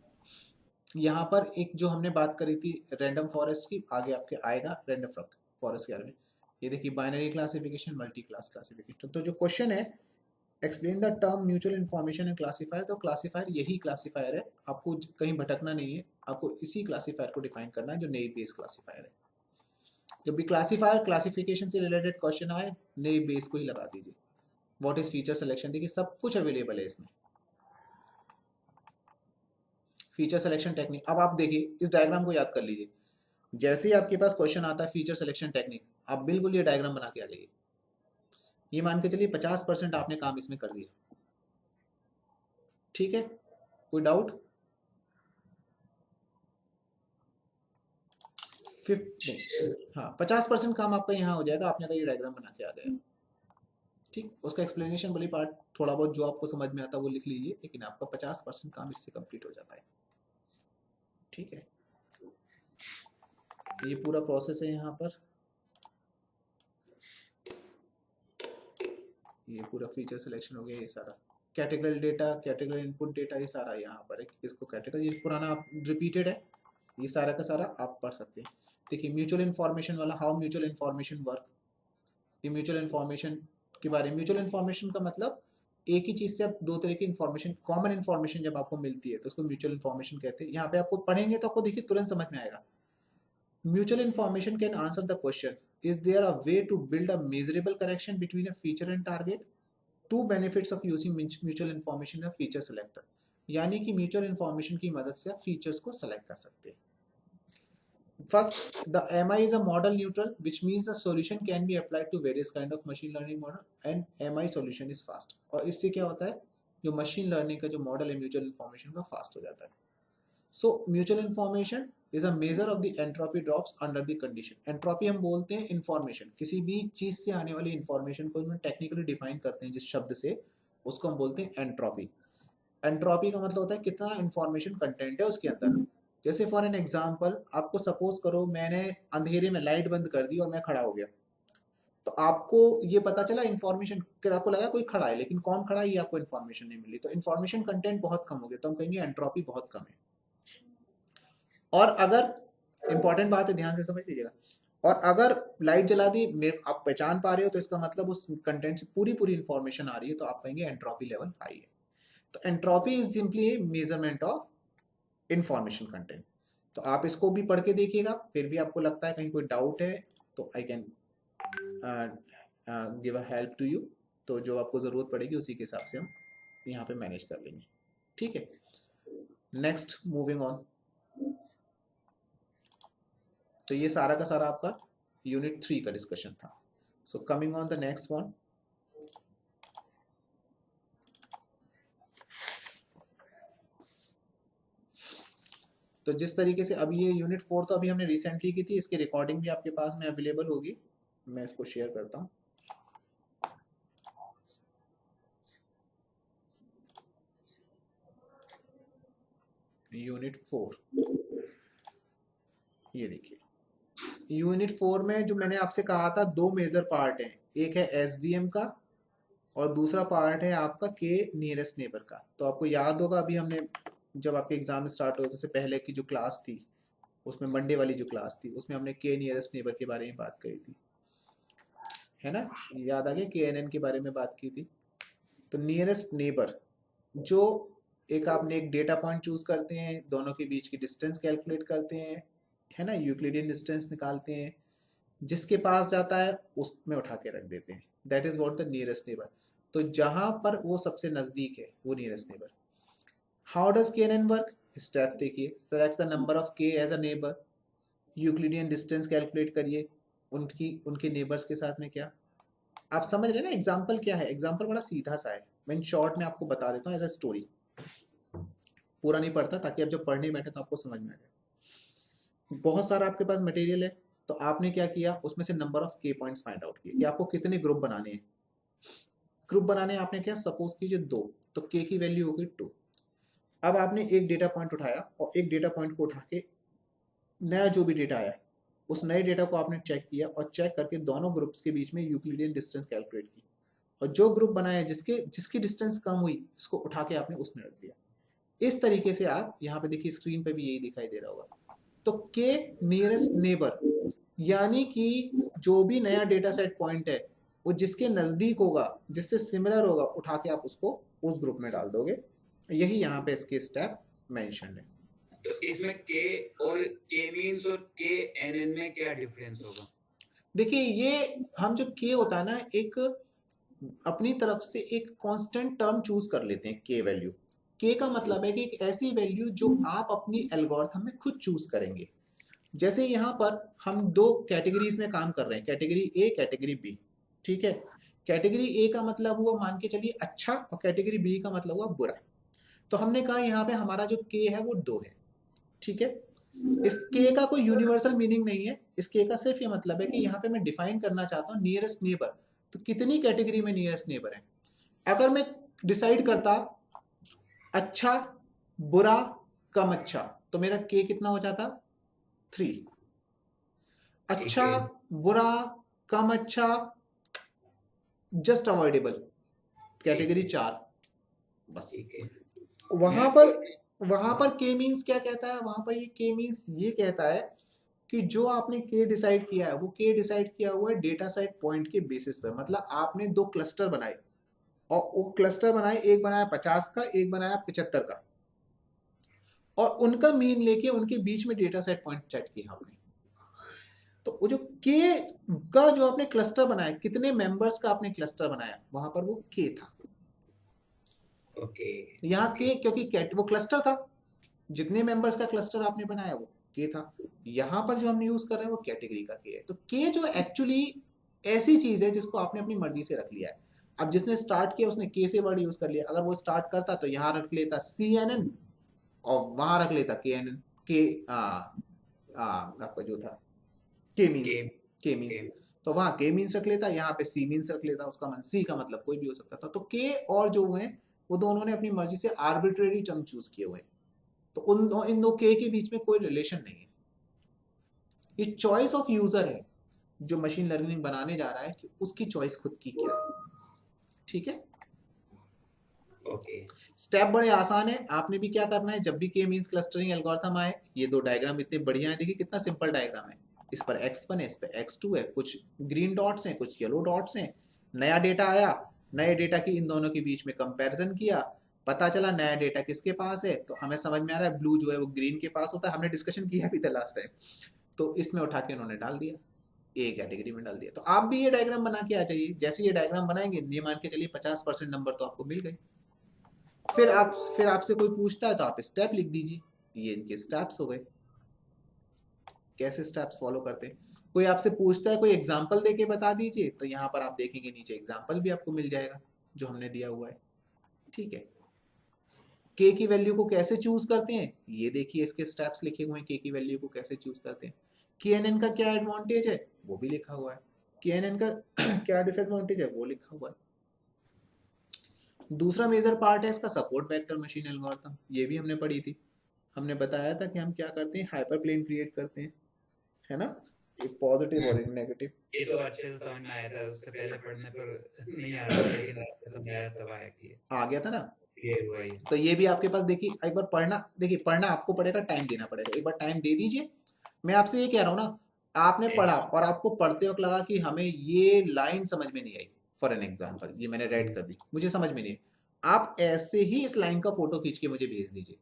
यहाँ पर एक जो हमने बात करी थी रैंडम फॉरेस्ट की, आगे आपके आएगा रैंडम फॉरेस्ट के बारे में। ये देखिए binary classification, multi class classification. तो जो क्वेश्चन है explain the term mutual information and classifier, तो क्लासीफायर यही क्लासीफायर है, आपको कहीं भटकना नहीं है, आपको इसी क्लासीफायर को डिफाइन करना है जो नेव बेस क्लासीफायर है। जब भी क्लासीफायर क्लासिफिकेशन से रिलेटेड क्वेश्चन आए, नेव बेस को ही लगा दीजिए। व्हाट इज फीचर सिलेक्शन, देखिए सब कुछ अवेलेबल है इसमें। फीचर सिलेक्शन टेक्निक, अब आप देखिए इस डायग्राम को याद कर लीजिए, जैसे ही आपके पास क्वेश्चन आता है फीचर सिलेक्शन टेक्निक, आप बिल्कुल ये डायग्राम बना के आ जाइए। ये मान के चलिए 50% आपने काम इसमें कर दिया, ठीक है, कोई डाउट? 50% काम आपका यहाँ हो जाएगा, आपने अगर ये डायग्राम बना के आ गया, ठीक। उसका एक्सप्लेनेशन वाली पार्ट थोड़ा बहुत जो आपको समझ में आता है वो लिख लीजिए, लेकिन आपका 50% काम इससे कंप्लीट हो जाता है, ठीक है। ये पूरा प्रोसेस है यहाँ पर, ये पूरा फीचर सिलेक्शन हो गया, ये सारा category data, category input data, ये सारा यहाँ पर है। इसको कैटेगरी, ये पुराना आप रिपीटेड है, ये सारा का सारा आप पढ़ सकते हैं। देखिए म्यूचुअल इन्फॉर्मेशन वाला, हाउ म्यूचुअल इन्फॉर्मेशन वर्क, ये म्यूचुअल इन्फॉर्मेशन के बारे में। म्यूचुअल इन्फॉर्मेशन का मतलब एक ही चीज से आप दो तरह की इन्फॉर्मेशन, कॉमन इन्फॉर्मेशन जब आपको मिलती है तो उसको म्यूचुअल इन्फॉर्मेशन कहते हैं। यहाँ पे आपको पढ़ेंगे तो आपको देखिए तुरंत समझ में आएगा। Mutual information can answer the question, is there a way to build a measurable connection between a feature and target, two benefits of using mutual information feature selector, यानी कि म्यूचुअल इन्फॉर्मेशन की मदद से आप फीचर्स को select कर सकते हैं। First, the MI is a model neutral, which means the solution can be applied to various kind of machine learning model, and MI solution is fast. और इससे क्या होता है, जो मशीन लर्निंग का जो मॉडल है म्यूचुअल इन्फॉर्मेशन का, फास्ट हो जाता है। So mutual information is a measure of the entropy drops under the condition. Entropy हम बोलते हैं इन्फॉर्मेशन, किसी भी चीज से आने वाली इन्फॉर्मेशन को हम टेक्निकली डिफाइन करते हैं जिस शब्द से, उसको हम बोलते हैं एंट्रोपी। एंट्रोपी का मतलब होता है कितना इंफॉर्मेशन कंटेंट है उसके अंदर। जैसे फॉर एन एग्जांपल आपको सपोज करो मैंने अंधेरे में लाइट बंद कर दी और मैं खड़ा हो गया, तो आपको ये पता चला इन्फॉर्मेशन, फिर आपको लगा कोई खड़ा है, लेकिन कौन खड़ा है ये आपको इन्फॉर्मेशन नहीं मिली, तो इन्फॉर्मेशन कंटेंट बहुत कम हो गया, तो हम कहेंगे एंट्रोपी बहुत कम है। और अगर इंपॉर्टेंट बात है, ध्यान से समझ लीजिएगा, और अगर लाइट जला दी, आप पहचान पा रहे हो, तो इसका मतलब उस कंटेंट से पूरी पूरी इंफॉर्मेशन आ रही है, तो आप कहेंगे एंट्रोपी लेवल हाई है। तो entropy is simply measurement of information content. तो आप इसको भी पढ़ के देखिएगा, फिर भी आपको लगता है कहीं कोई डाउट है तो I can give a help to you. तो जो आपको ज़रूरत पड़ेगी उसी के हिसाब से हम यहाँ पे मैनेज कर लेंगे, ठीक है। Next, moving on. तो ये सारा का सारा आपका यूनिट 3 का डिस्कशन था। So coming on the next one, तो जिस तरीके से अभी ये यूनिट 4 तो अभी हमने रिसेंटली की थी, इसकी रिकॉर्डिंग भी आपके पास में अवेलेबल होगी, मैं इसको शेयर करता हूँ। यूनिट 4, ये देखिए, यूनिट 4 में जो मैंने आपसे कहा था 2 मेजर पार्ट हैं, एक है एसवीएम का और दूसरा पार्ट है आपका के नियरेस्ट नेबर का। तो आपको याद होगा अभी हमने जब आपके एग्जाम स्टार्ट हुए उससे पहले की जो क्लास थी, उसमें मंडे वाली जो क्लास थी, उसमें हमने के नियरेस्ट नेबर के बारे में बात करी थी, है ना, याद आ गया, के एन एन के बारे में बात की थी। तो नियरेस्ट नेबर, जो एक आपने एक डेटा पॉइंट चूज करते हैं, दोनों के बीच की डिस्टेंस कैलकुलेट करते हैं, है ना, यूक्लिडियन डिस्टेंस निकालते हैं, जिसके पास जाता है उसमें उठा के रख देते हैं, that is what the nearest neighbour. तो जहां पर वो सबसे नजदीक है वो nearest neighbour. How does K N N work? Step देखिए, select the number of K as a neighbour, Euclidean distance calculate करिए उनके नेबर्स के साथ में। क्या आप समझ रहे हैं ना एग्जाम्पल क्या है? एग्जाम्पल बड़ा सीधा सा है, मैं इन शॉर्ट में आपको बता देता हूँ एज अ स्टोरी, पूरा नहीं पढ़ता ताकि आप जब पढ़ने बैठे तो आपको समझ में आ जाए। बहुत सारा आपके पास मटेरियल है, तो आपने क्या किया, उसमें से नंबर ऑफ के पॉइंट्स फाइंड आउट किए कि आपको कितने ग्रुप बनाने हैं। ग्रुप बनाने आपने क्या, सपोज कीजिए 2, तो के की वैल्यू होगी 2। अब आपने एक डेटा पॉइंट उठाया और एक डेटा पॉइंट को उठा के नया जो भी डेटा आया उस नए डेटा को आपने चेक किया, और चेक करके दोनों ग्रुप्स के बीच में यूक्लिडियन डिस्टेंस कैलकुलेट की, और जो ग्रुप बनाया जिसकी डिस्टेंस कम हुई उसको उठा के आपने उसमें रख दिया। इस तरीके से आप यहाँ पे देखिए, स्क्रीन पे भी यही दिखाई दे रहा होगा। तो के नियरेस्ट नेबर, यानी कि जो भी नया डेटा सेट पॉइंट है वो जिसके नजदीक होगा, जिससे सिमिलर होगा, उठा के आप उसको उस ग्रुप में डाल दोगे। यही यहाँ पे इसके स्टेप मेंशन है। तो इसमें के और के मींस और के एनएन में क्या डिफरेंस होगा? देखिए, ये हम जो के होता है ना, एक अपनी तरफ से एक कांस्टेंट टर्म चूज कर लेते हैं, के वैल्यू। के का मतलब है कि एक ऐसी वैल्यू जो आप अपनी एल्गोरिथम में खुद चूज करेंगे। जैसे यहाँ पर हम 2 कैटेगरीज में काम कर रहे हैं, कैटेगरी ए, कैटेगरी बी, ठीक है। कैटेगरी ए का मतलब हुआ मान के चलिए अच्छा, और कैटेगरी बी का मतलब हुआ बुरा। तो हमने कहा यहाँ पे हमारा जो के है वो 2 है, ठीक है। इस के का कोई यूनिवर्सल मीनिंग नहीं है, इस के का सिर्फ ये मतलब है कि यहाँ पे मैं डिफाइन करना चाहता हूँ नियरेस्ट नेबर, तो कितनी कैटेगरी में नियरेस्ट नेबर है। अगर मैं डिसाइड करता अच्छा, बुरा, कम अच्छा, तो मेरा के कितना हो जाता, 3। अच्छा, बुरा, कम अच्छा, जस्ट अवॉइडेबल, कैटेगरी 4, बस। वहां पर के मीन्स क्या कहता है, वहां पर ये के मीन्स ये कहता है कि जो आपने के डिसाइड किया है वो के डिसाइड किया हुआ है डेटा सेट पॉइंट के बेसिस पे। मतलब आपने 2 क्लस्टर बनाए, और वो क्लस्टर बनाए, एक बनाया 50 का, एक बनाया 75 का, और उनका मीन लेके उनके बीच में डेटा सेट पॉइंट सेट किया आपने। तो वो जो के का जो आपने क्लस्टर बनाया, कितने मेंबर्स का आपने क्लस्टर बनाया, वहां पर वो के था। ओके, यहाँ के क्योंकि वो क्लस्टर था, जितने मेंबर्स का क्लस्टर आपने बनाया वो के था। यहाँ पर जो हम यूज कर रहे हैं वो कैटेगरी का के है। तो के जो एक्चुअली ऐसी चीज है जिसको आपने अपनी मर्जी से रख लिया है। अब जिसने स्टार्ट किया उसने के से वर्ड यूज कर लिया, अगर वो स्टार्ट करता तो यहाँ रख लेता CNN और वहां रख लेता KNN, के आपका जो था के मीन्स, तो वहां के मीन्स रख लेता, यहाँ पे सी मीन्स रख लेता, उसका सी का मतलब कोई भी हो सकता था। तो के और जो हुए वो दोनों ने अपनी मर्जी से आर्बिट्रेरी टर्म चूज किए हुए हैं, तो इन दो के बीच में कोई रिलेशन नहीं है। ये चॉइस ऑफ यूजर है जो मशीन लर्निंग बनाने जा रहा है कि उसकी चॉइस खुद की क्या है। ठीक है, ओके। स्टेप बड़े आसान है। आपने भी क्या करना है, जब भी के मींस क्लस्टरिंग एल्गोरिथम आए, ये दो डायग्राम इतने बढ़िया है, देखिए कितना सिंपल डायग्राम है। इस पर x1 है, इस पर x2 है, कुछ ग्रीन डॉट्स हैं, कुछ येलो डॉट्स हैं। नया डेटा आया, नए डेटा की इन दोनों के बीच में कंपैरिजन किया, पता चला नया डेटा किसके पास है, तो हमें समझ में आ रहा है ब्लू जो है वो ग्रीन के पास होता है, हमने डिस्कशन किया भी था लास्ट टाइम। तो इसमें उठा के उन्होंने डाल दिया, ए कैटेगरी में डाल दिया। तो आप भी ये डायग्राम बना के आ जाइए, जैसे ये डायग्राम बनाएंगे ये मान के चलिए 50% नंबर तो आपको मिल गए। फिर आपसे कोई पूछता है तो आप स्टेप लिख दीजिए, ये इनके स्टेप्स हो गए। कैसे स्टेप्स फॉलो करते हैं, कोई आपसे पूछता है कोई एग्जांपल देके बता दीजिए, तो यहाँ पर आप देखेंगे नीचे एग्जांपल भी आपको मिल जाएगा जो हमने दिया हुआ है। ठीक है, के की वैल्यू को कैसे चूज करते हैं, ये देखिए इसके स्टेप्स लिखे हुए हैं, के की वैल्यू को कैसे चूज करते हैं। KNN का क्या एडवांटेज है वो भी लिखा हुआ है, KNN का क्या डिसएडवांटेज है वो लिखा हुआ है। दूसरा मेजर पार्ट है इसका सपोर्ट वेक्टर मशीन एल्गोरिथम, ये भी हमने पढ़ी थी। हमने बताया था कि हम क्या करते हैं, हाइपर प्लेन क्रिएट करते हैं, है ना, एक पॉजिटिव और एक नेगेटिव। ये तो अच्छे से समझ में आया था, उससे पहले पढ़ने पर नहीं आ रहा था, लेकिन आपने समझाया तब आया कि आ गया था ना। ये हुआ ये। तो ये भी आपके पास देखिए, एक बार पढ़ना, देखिए पढ़ना आपको पड़ेगा, टाइम देना पड़ेगा, एक बार टाइम दे दीजिए। मैं आपसे ये कह रहा हूँ ना, आपने पढ़ा और आपको पढ़ते वक्त लगा कि हमें ये लाइन समझ में नहीं आई, फॉर एन एग्जाम्पल ये मैंने रेड कर दी, मुझे समझ में नहीं आई, आप ऐसे ही इस लाइन का फोटो खींच के मुझे भेज दीजिए,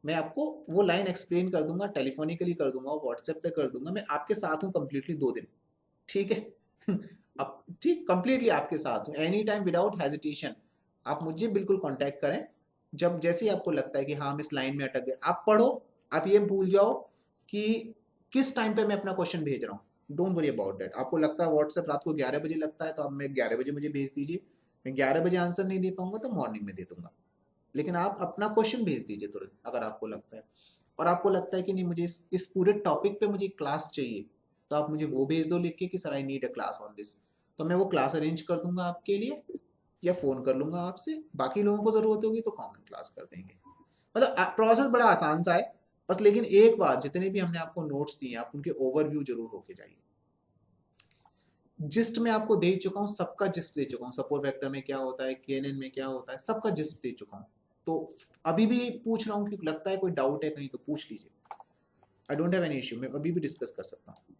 मैं आपको वो लाइन एक्सप्लेन कर दूंगा, टेलीफोनिकली कर दूंगा, व्हाट्सएप पे कर दूंगा, मैं आपके साथ हूँ कंप्लीटली 2 दिन। ठीक है अब ठीक कंप्लीटली आपके साथ हूँ, एनी टाइम विदाउट हेजिटेशन। आप मुझे बिल्कुल कांटेक्ट करें जब जैसे ही आपको लगता है कि हाँ हम इस लाइन में अटक गए। आप पढ़ो, आप ये भूल जाओ कि किस टाइम पे मैं अपना क्वेश्चन भेज रहा हूँ, डोंट वरी अबाउट दैट। आपको लगता है व्हाट्सएप रात को 11 बजे लगता है तो अब मैं 11 बजे मुझे भेज दीजिए, मैं 11 बजे आंसर नहीं दे पाऊंगा तो मॉर्निंग में दे दूंगा, लेकिन आप अपना क्वेश्चन भेज दीजिए तुरंत अगर आपको लगता है। और आपको लगता है कि नहीं मुझे इस पूरे टॉपिक पे मुझे क्लास चाहिए, तो आप मुझे वो भेज दो लिख के कि sir I need a class on this, तो मैं वो क्लास अरेंज कर दूंगा आपके लिए, या फोन कर लूंगा आपसे। बाकी लोगों को जरूरत होगी तो कॉमन क्लास कर देंगे। मतलब प्रोसेस बड़ा आसान सा है बस, लेकिन एक बार जितने भी हमने आपको नोट्स दिए आप उनके ओवरव्यू जरूर होके जाइए। जिस्ट में आपको दे चुका हूँ, सबका जिस्ट दे चुका हूँ, सपोर्ट वेक्टर में क्या होता है, केएनएन में क्या होता है, सबका जिस्ट दे चुका हूँ। तो अभी भी पूछ रहा हूँ कि लगता है कोई डाउट है कहीं तो पूछ लीजिए, I don't have any issue, मैं अभी भी डिस्कस कर सकता हूँ।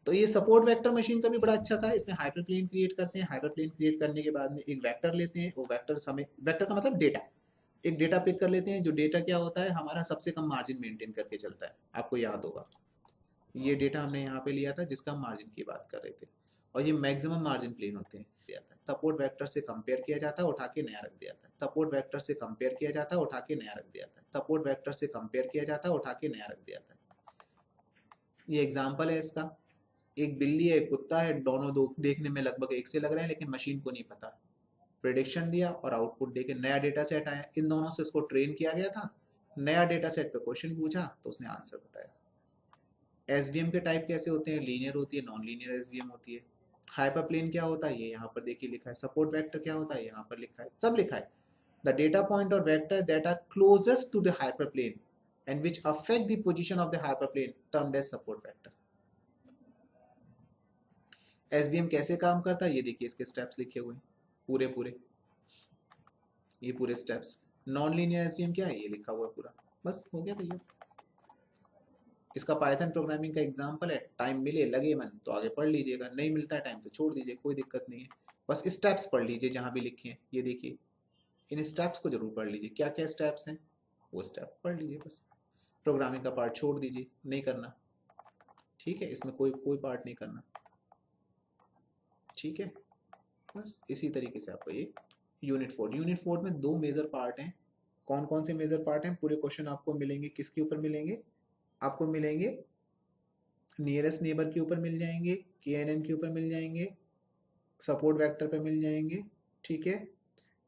तो ये सपोर्ट वेक्टर मशीन का भी बड़ा अच्छा सा है, इसमें हाइपर प्लेन क्रिएट करते हैं, हाइपर प्लेन क्रिएट करने के बाद में एक वेक्टर लेते हैं, वो वेक्टर हमें, वेक्टर का मतलब डेटा, एक डेटा पिक कर लेते हैं, जो डेटा क्या होता है हमारा सबसे कम मार्जिन मेंटेन करके चलता है, आपको याद होगा ये डेटा हमने यहाँ पे लिया था जिसका मार्जिन की बात कर रहे थे, और ये मैक्सिमम मार्जिन प्लेन होते हैं। सपोर्ट वेक्टर से कंपेयर किया जाता है, उठा के नया रख दिया जाता है, सपोर्ट वेक्टर से कंपेयर किया जाता है, उठा के नया रख दिया जाता है, सपोर्ट वेक्टर से कंपेयर किया जाता है, उठा के नया रख दिया जाता है। ये एग्जाम्पल है इसका, एक बिल्ली है एक कुत्ता है, दोनों दो देखने में लगभग एक से लग रहे हैं, लेकिन मशीन को नहीं पता, प्रेडिक्शन दिया और आउटपुट देके नया डेटा सेट आया, इन दोनों से इसको ट्रेन किया गया था, नया डेटा सेट पे क्वेश्चन पूछा तो उसने आंसर बताया। एसवीएम के टाइप कैसे होते हैं, लीनियर होती है, नॉन लीनियर एसवीएम होती है। हाइपर प्लेन क्या होता है ये यहाँ पर देखिए लिखा है, सपोर्ट वेक्टर क्या होता है यहाँ पर लिखा है, सब लिखा है। द डेटा पॉइंट और vector that are closest to the hyper plane and which affect the position of the hyper plane termed as support vector. SVM कैसे काम करता है ये देखिए, इसके स्टेप्स लिखे हुए हैं पूरे पूरे, ये पूरे स्टेप्स। नॉन लीनियर एसवीएम क्या है ये लिखा हुआ है पूरा, बस हो गया भैया। इसका पाइथन प्रोग्रामिंग का एग्जांपल है, टाइम मिले लगे मन तो आगे पढ़ लीजिएगा, नहीं मिलता है टाइम तो छोड़ दीजिए, कोई दिक्कत नहीं है, बस स्टेप्स पढ़ लीजिए जहां भी लिखे हैं, ये देखिए इन स्टेप्स को जरूर पढ़ लीजिए, क्या क्या स्टेप्स हैं वो स्टेप पढ़ लीजिए बस। प्रोग्रामिंग का पार्ट छोड़ दीजिए, नहीं करना, ठीक है, इसमें कोई कोई पार्ट नहीं करना, ठीक है। बस इसी तरीके से आपको ये यूनिट 4 में 2 मेजर पार्ट हैं। कौन कौन से मेजर पार्ट हैं, पूरे क्वेश्चन आपको मिलेंगे किसके ऊपर मिलेंगे, आपको मिलेंगे नियरेस्ट नेबर के ऊपर मिल जाएंगे, केएनएन के ऊपर मिल जाएंगे, सपोर्ट वेक्टर पे मिल जाएंगे, ठीक है।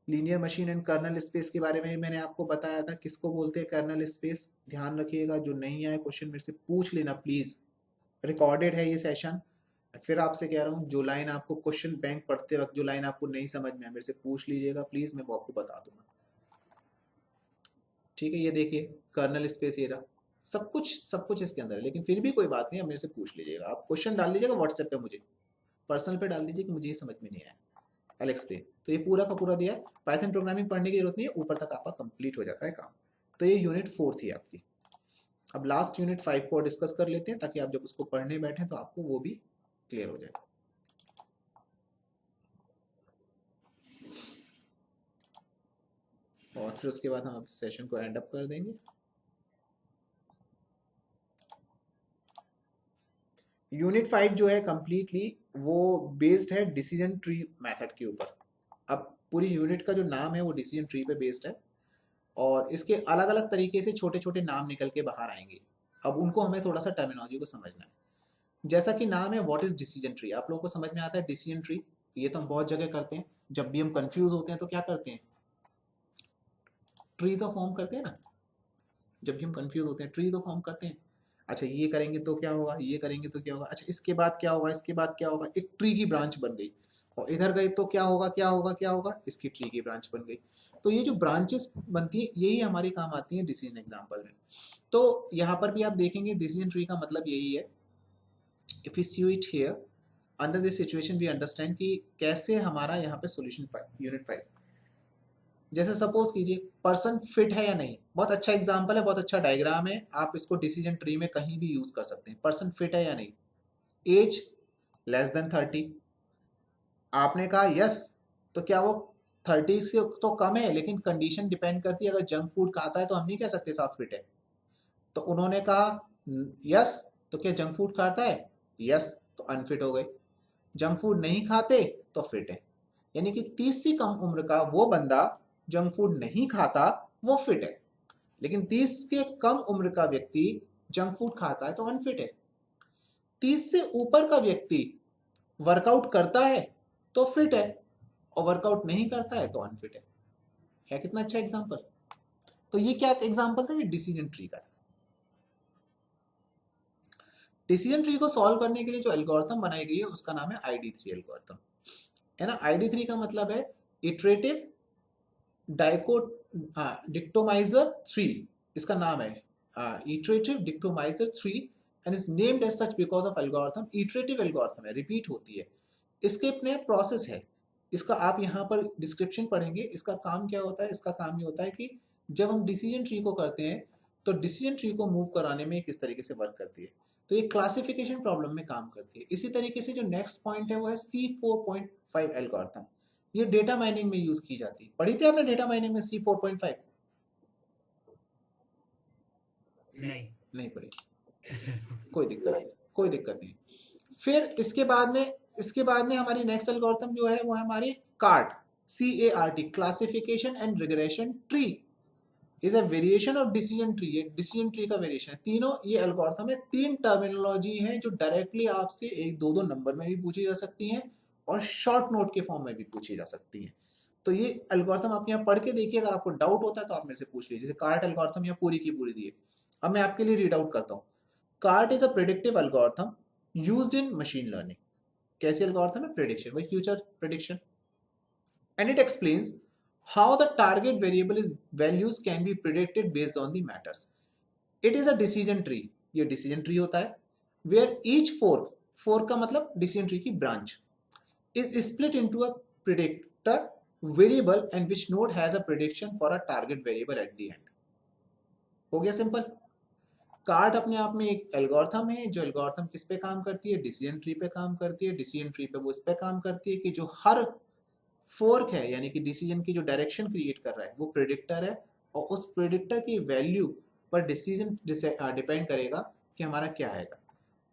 Linear machine and kernel space के बारे में मैंने आपको बताया था, किसको बोलते हैं कर्नल स्पेस, ध्यान रखिएगा, जो नहीं आए क्वेश्चन मेरे से पूछ लेना प्लीज, रिकॉर्डेड है ये सेशन। फिर आपसे कह रहा हूँ, जो लाइन आपको क्वेश्चन बैंक पढ़ते वक्त जो लाइन आपको नहीं समझ में है मेरे से पूछ लीजिएगा प्लीज, मैं वो आपको बता दूंगा। ठीक है, ये देखिए कर्नल स्पेस एरा, सब कुछ इसके अंदर है, लेकिन फिर भी कोई बात नहीं, आप मेरे से पूछ लीजिएगा। आप क्वेश्चन डाल दीजिएगा व्हाट्सएप पे, मुझे पर्सनल पे डाल दीजिए कि मुझे ये समझ में नहीं आया, आई एक्सप्लेन। तो ये पूरा का पूरा दिया है, पाइथन प्रोग्रामिंग पढ़ने की जरूरत नहीं है, ऊपर तक आपका कंप्लीट हो जाता है काम। तो ये यूनिट 4 थी आपकी। अब लास्ट यूनिट 5 को डिस्कस कर लेते हैं, ताकि आप जब उसको पढ़ने बैठे तो आपको वो भी क्लियर हो जाए। और फिर उसके बाद हम सेशन को एंड अप कर देंगे। यूनिट 5 जो है कंप्लीटली वो बेस्ड है डिसीजन ट्री मेथड के ऊपर। अब पूरी यूनिट का जो नाम है वो डिसीजन ट्री पे बेस्ड है, और इसके अलग अलग तरीके से छोटे छोटे नाम निकल के बाहर आएंगे। अब उनको हमें थोड़ा सा टर्मिनोलॉजी को समझना है। जैसा कि नाम है व्हाट इज डिसीजन ट्री, आप लोगों को समझ में आता है डिसीजन ट्री, ये तो हम बहुत जगह करते हैं। जब भी हम कंफ्यूज होते हैं तो क्या करते हैं, ट्री तो फॉर्म करते हैं ना। जब भी हम कंफ्यूज होते हैं ट्री तो फॉर्म करते हैं। अच्छा ये करेंगे तो क्या होगा, ये करेंगे तो क्या होगा, अच्छा इसके बाद क्या होगा, इसके बाद क्या होगा, एक ट्री की ब्रांच बन गई। और इधर गए तो क्या होगा, क्या होगा, क्या होगा, इसकी ट्री की ब्रांच बन गई। तो ये जो ब्रांचेस बनती है यही हमारी काम आती है डिसीजन एग्जाम्पल में। तो यहाँ पर भी आप देखेंगे डिसीजन ट्री का मतलब यही है। If you see it here under this situation we understand कि कैसे हमारा यहाँ पे सॉल्यूशन यूनिट 5। जैसे सपोज कीजिए पर्सन फिट है या नहीं, बहुत अच्छा एग्जांपल है, बहुत अच्छा डायग्राम है, आप इसको डिसीजन ट्री में कहीं भी यूज कर सकते हैं। पर्सन फिट है या नहीं, एज लेस देन 30, आपने कहा यस, तो क्या वो 30 से तो कम है, लेकिन कंडीशन डिपेंड करती है, अगर जंक फूड खाता है तो हम नहीं कह सकते साफ फिट है। तो उन्होंने कहा यस, तो क्या जंक फूड खाता है, यस, तो अनफिट हो गए। जंक फूड नहीं खाते तो फिट है। यानी कि 30 से कम उम्र का वो बंदा जंक फूड नहीं खाता वो फिट है, लेकिन 30 के कम उम्र का व्यक्ति जंक फूड खाता है तो अनफिट है। 30 से ऊपर का व्यक्ति वर्कआउट करता है तो फिट है, और वर्कआउट नहीं करता है तो अनफिट है कितना अच्छा एग्जांपल। तो ये क्या एग्जांपल था, ये डिसीजन ट्री का था। डिसीजन ट्री को सॉल्व करने के लिए जो एल्गोरिथम बनाई गई है उसका नाम है ID3 एल्गोरिथम, है ना। ID3 का मतलब है इटरेटिव डिक्टोमाइजर 3, इसका नाम है iterative dichotomiser 3, and is named as such because of algorithm. Iterative algorithm है, रिपीट होती है, इसके अपने प्रोसेस है। इसका आप यहाँ पर डिस्क्रिप्शन पढ़ेंगे, इसका काम क्या होता है, इसका काम ये होता है कि जब हम डिसीजन ट्री को करते हैं तो डिसीजन ट्री को मूव कराने में किस तरीके से वर्क करती है। तो ये क्लासिफिकेशन प्रॉब्लम में काम करती है। इसी तरीके से जो नेक्स्ट पॉइंट है वो है C4.5 एल्गोरिथम, ये डेटा माइनिंग में यूज की जाती है। पढ़ी थी आपने डेटा माइनिंग में C4.5? नहीं पढ़ी, कोई दिक्कत नहीं, कोई दिक्कत नहीं। फिर इसके बाद में हमारी नेक्स्ट एल्गोरिथम जो है वो है हमारी CART, CART, classification and regression tree, is a variation of decision tree. ये डिसीजन ट्री का वेरिएशन है। तीनों ये एल्गोरिथम है, 3 टर्मिनोलॉजी है जो डायरेक्टली आपसे 1-2 नंबर में भी पूछी जा सकती हैं और शॉर्ट नोट के फॉर्म में भी पूछी जा सकती हैं। तो ये एल्गोरिथम आप यहाँ पढ़ के देखिए, अगर आपको डाउट होता है तो आप मेरे से पूछ लीजिए। जैसे कार्ट एल्गोरिथम यहाँ पूरी की पूरी दी है, अब मैं आपके लिए रीड आउट करता हूँ। Cart is a predictive algorithm used in machine learning. कैसी एल्गोरिथम है, प्रेडिक्शन, वही future prediction. And it explains how the target variable is values can be predicted based on the matters. It is a decision tree, ये decision tree होता है, where each fork का मतलब decision tree की branch is split into a predictor variable and which node has a prediction for a target variable at the end. हो गया simple. Cart अपने आप में एक एल्गोरिथम है, जो एल्गोरिथम किस पे काम करती है, डिसीजन ट्री पे काम करती है। डिसीजन ट्री पे वो इस पे काम करती है कि जो हर फोर्क है, यानी कि डिसीजन की जो डायरेक्शन क्रिएट कर रहा है वो प्रेडिक्टर है, और उस प्रेडिक्टर की वैल्यू पर डिसीजन डिपेंड करेगा कि हमारा क्या आएगा।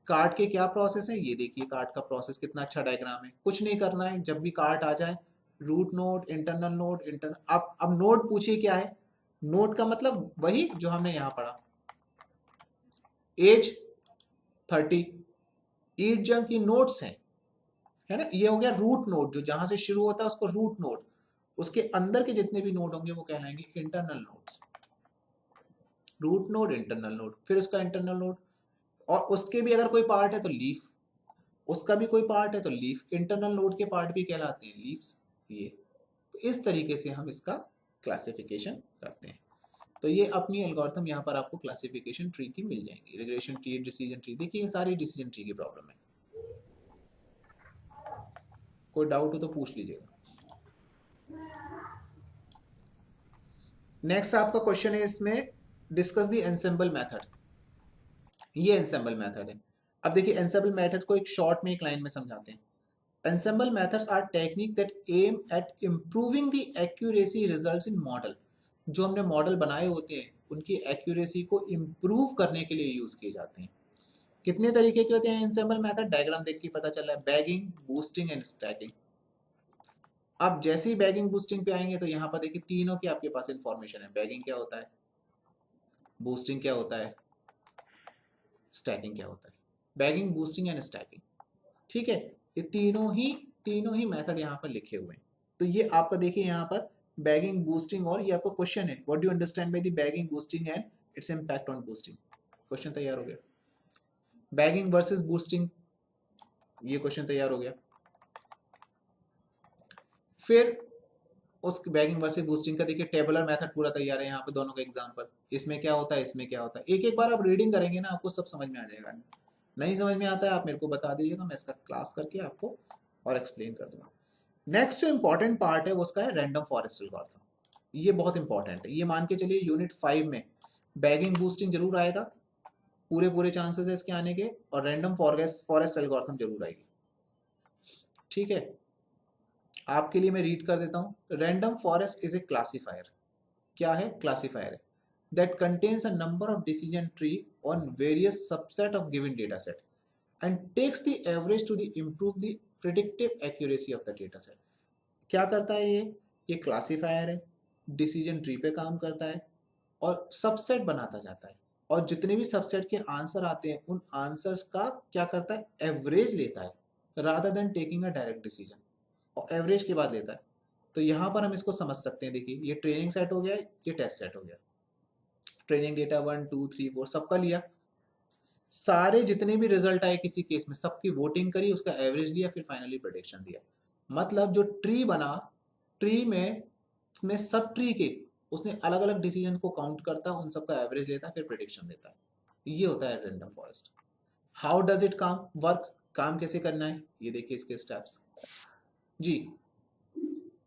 कार्ट के क्या प्रोसेस है ये देखिए, कार्ट का प्रोसेस कितना अच्छा डायग्राम है। कुछ नहीं करना है, जब भी कार्ट आ जाए रूट नोड, इंटरनल नोड, अब नोड पूछिए क्या है, नोड का मतलब वही जो हमने यहाँ पढ़ा, एज 30, ईट जंक की नोड्स हैं, है ना। ये हो गया रूट नोड, जो जहां से शुरू होता है उसको रूट नोड, उसके अंदर के जितने भी नोड होंगे वो कहलाएंगे internal nodes. Root node, internal node, फिर उसका इंटरनल नोड, और उसके भी अगर कोई पार्ट है तो लीफ, उसका भी कोई पार्ट है तो लीफ, इंटरनल नोड के पार्ट भी कहलाते हैं लीव्स। ये तो इस तरीके से हम इसका क्लासिफिकेशन करते हैं। तो ये अपनी एल्गोरिथम यहाँ पर आपको क्लासिफिकेशन ट्री की मिल जाएंगी, रिग्रेशन ट्री, डिसीजन ट्री। देखिए ये सारी डिसीजन ट्री की प्रॉब्लम है, कोई डाउट हो तो पूछ लीजिएगा। नेक्स्ट आपका क्वेश्चन है इसमें, डिस्कस द एंसेंबल मेथड। ये एंसेंबल मेथड है। अब देखिए एंसेंबल मेथड को एक शॉर्ट में, एक लाइन में समझाते हैं। Ensemble methods are technique that aim at improving the accuracy results in model। जो हमने मॉडल बनाए होते हैं उनकी एक्यूरेसी को इम्प्रूव करने के लिए यूज किए जाते हैं। कितने तरीके के होते हैं एंसेंबल मेथड? डायग्राम देख के पता चल रहा है, बैगिंग, बूस्टिंग एंड स्टैकिंग। अब जैसे ही बैगिंग बूस्टिंग पे आएंगे तो यहाँ पर देखिए तीनों की आपके पास इंफॉर्मेशन है। बैगिंग क्या होता है, बूस्टिंग क्या होता है, स्टैकिंग क्या होता है। बैगिंग, बूस्टिंग एंड स्टैकिंग, ठीक है। ये तीनों ही मेथड यहाँ पर लिखे हुए हैं। तो ये आपका देखिए यहाँ पर बैगिंग, बूस्टिंग, और ये आपका क्वेश्चन है, what do you understand by the bagging, boosting and its impact on boosting. Question तैयार हो गया। बैगिंग वर्सेस बूस्टिंग, ये क्वेश्चन तैयार हो गया। फिर उस बैगिंग वर्सेस बूस्टिंग का देखिए टेबुलर मेथड पूरा तैयार है यहाँ पे, दोनों का एग्जांपल, इसमें क्या होता है, इसमें क्या होता है। एक एक बार आप रीडिंग करेंगे ना आपको सब समझ में आ जाएगा। नहीं समझ में आता है आप मेरे को बता दीजिएगा, मैं इसका क्लास करके आपको और एक्सप्लेन कर दूंगा। नेक्स्ट जो इंपॉर्टेंट पार्ट है वो उसका है रैंडम फॉरेस्ट एल्गोरिथम। ये बहुत इंपॉर्टेंट है, ये मान के चलिए यूनिट 5 में बैगिंग बूस्टिंग जरूर आएगा, पूरे चांसेस है इसके आने के, और रैंडम फॉरेस्ट एल्गोरिथम जरूर आएगी, ठीक है। आपके लिए मैं रीड कर देता हूं। Random forest is a classifier. क्या है? क्लासिफायर है। That contains a number of decision tree on various subset of given data set and takes the average to the improve the predictive accuracy of the data set. क्या करता है ये classifier है, decision tree पे काम करता है और सबसेट बनाता जाता है, और जितने भी सबसेट के आंसर आते हैं उन आंसर्स का क्या करता है, एवरेज लेता है, rather than taking a direct decision, और एवरेज के बाद लेता है। तो यहाँ पर हम इसको समझ सकते हैं। देखिए ये ट्रेनिंग सेट हो गया, ये टेस्ट सेट हो गया। ट्रेनिंग डेटा 1 2 3 4 सबका लिया, सारे जितने भी रिजल्ट आए किसी केस में सबकी वोटिंग करी, उसका एवरेज लिया, फिर फाइनली प्रेडिक्शन दिया। मतलब जो ट्री बना, ट्री में सब ट्री के उसने अलग अलग डिसीजन को काउंट करता, उन सबका एवरेज लेता, फिर प्रेडिक्शन देता है। ये होता है random forest. How does it work, काम कैसे करना है ये देखिए इसके स्टेप्स। जी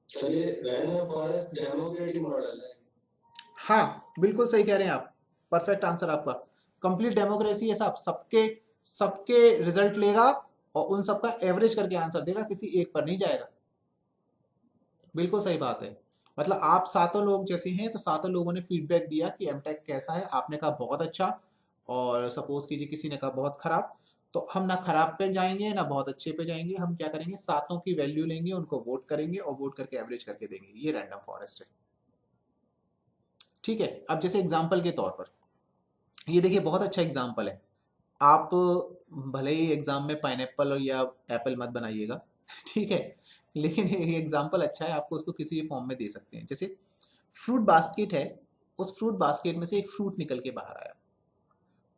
सर ये रैंडम फॉरेस्ट डेमोक्रेटिक मॉडल है। हाँ बिल्कुल सही कह रहे हैं आप, परफेक्ट आंसर आपका। कंप्लीट डेमोक्रेसी है साहब, सबके सबके रिजल्ट लेगा और उन सबका एवरेज करके आंसर देगा, किसी एक पर नहीं जाएगा। बिल्कुल सही बात है। मतलब आप सातों लोग जैसे हैं तो सातों लोगों ने फीडबैक दिया कि एमटेक कैसा है, आपने कहा बहुत अच्छा, और सपोज कीजिए किसी ने कहा बहुत खराब, तो हम ना खराब पे जाएंगे ना बहुत अच्छे पे जाएंगे, हम क्या करेंगे, सातों की वैल्यू लेंगे, उनको वोट करेंगे और वोट करके एवरेज करके देंगे। ये रैंडम फॉरेस्ट है, ठीक है। अब जैसे एग्जाम्पल के तौर पर ये देखिए बहुत अच्छा एग्जाम्पल है। आप भले ही एग्जाम में पाइनएप्पल या एप्पल मत बनाइएगा, ठीक है, लेकिन ये एग्जाम्पल अच्छा है, आपको उसको किसी भी फॉर्म में दे सकते हैं। जैसे फ्रूट बास्केट है, उस फ्रूट बास्केट में से एक फ्रूट निकल के बाहर आया,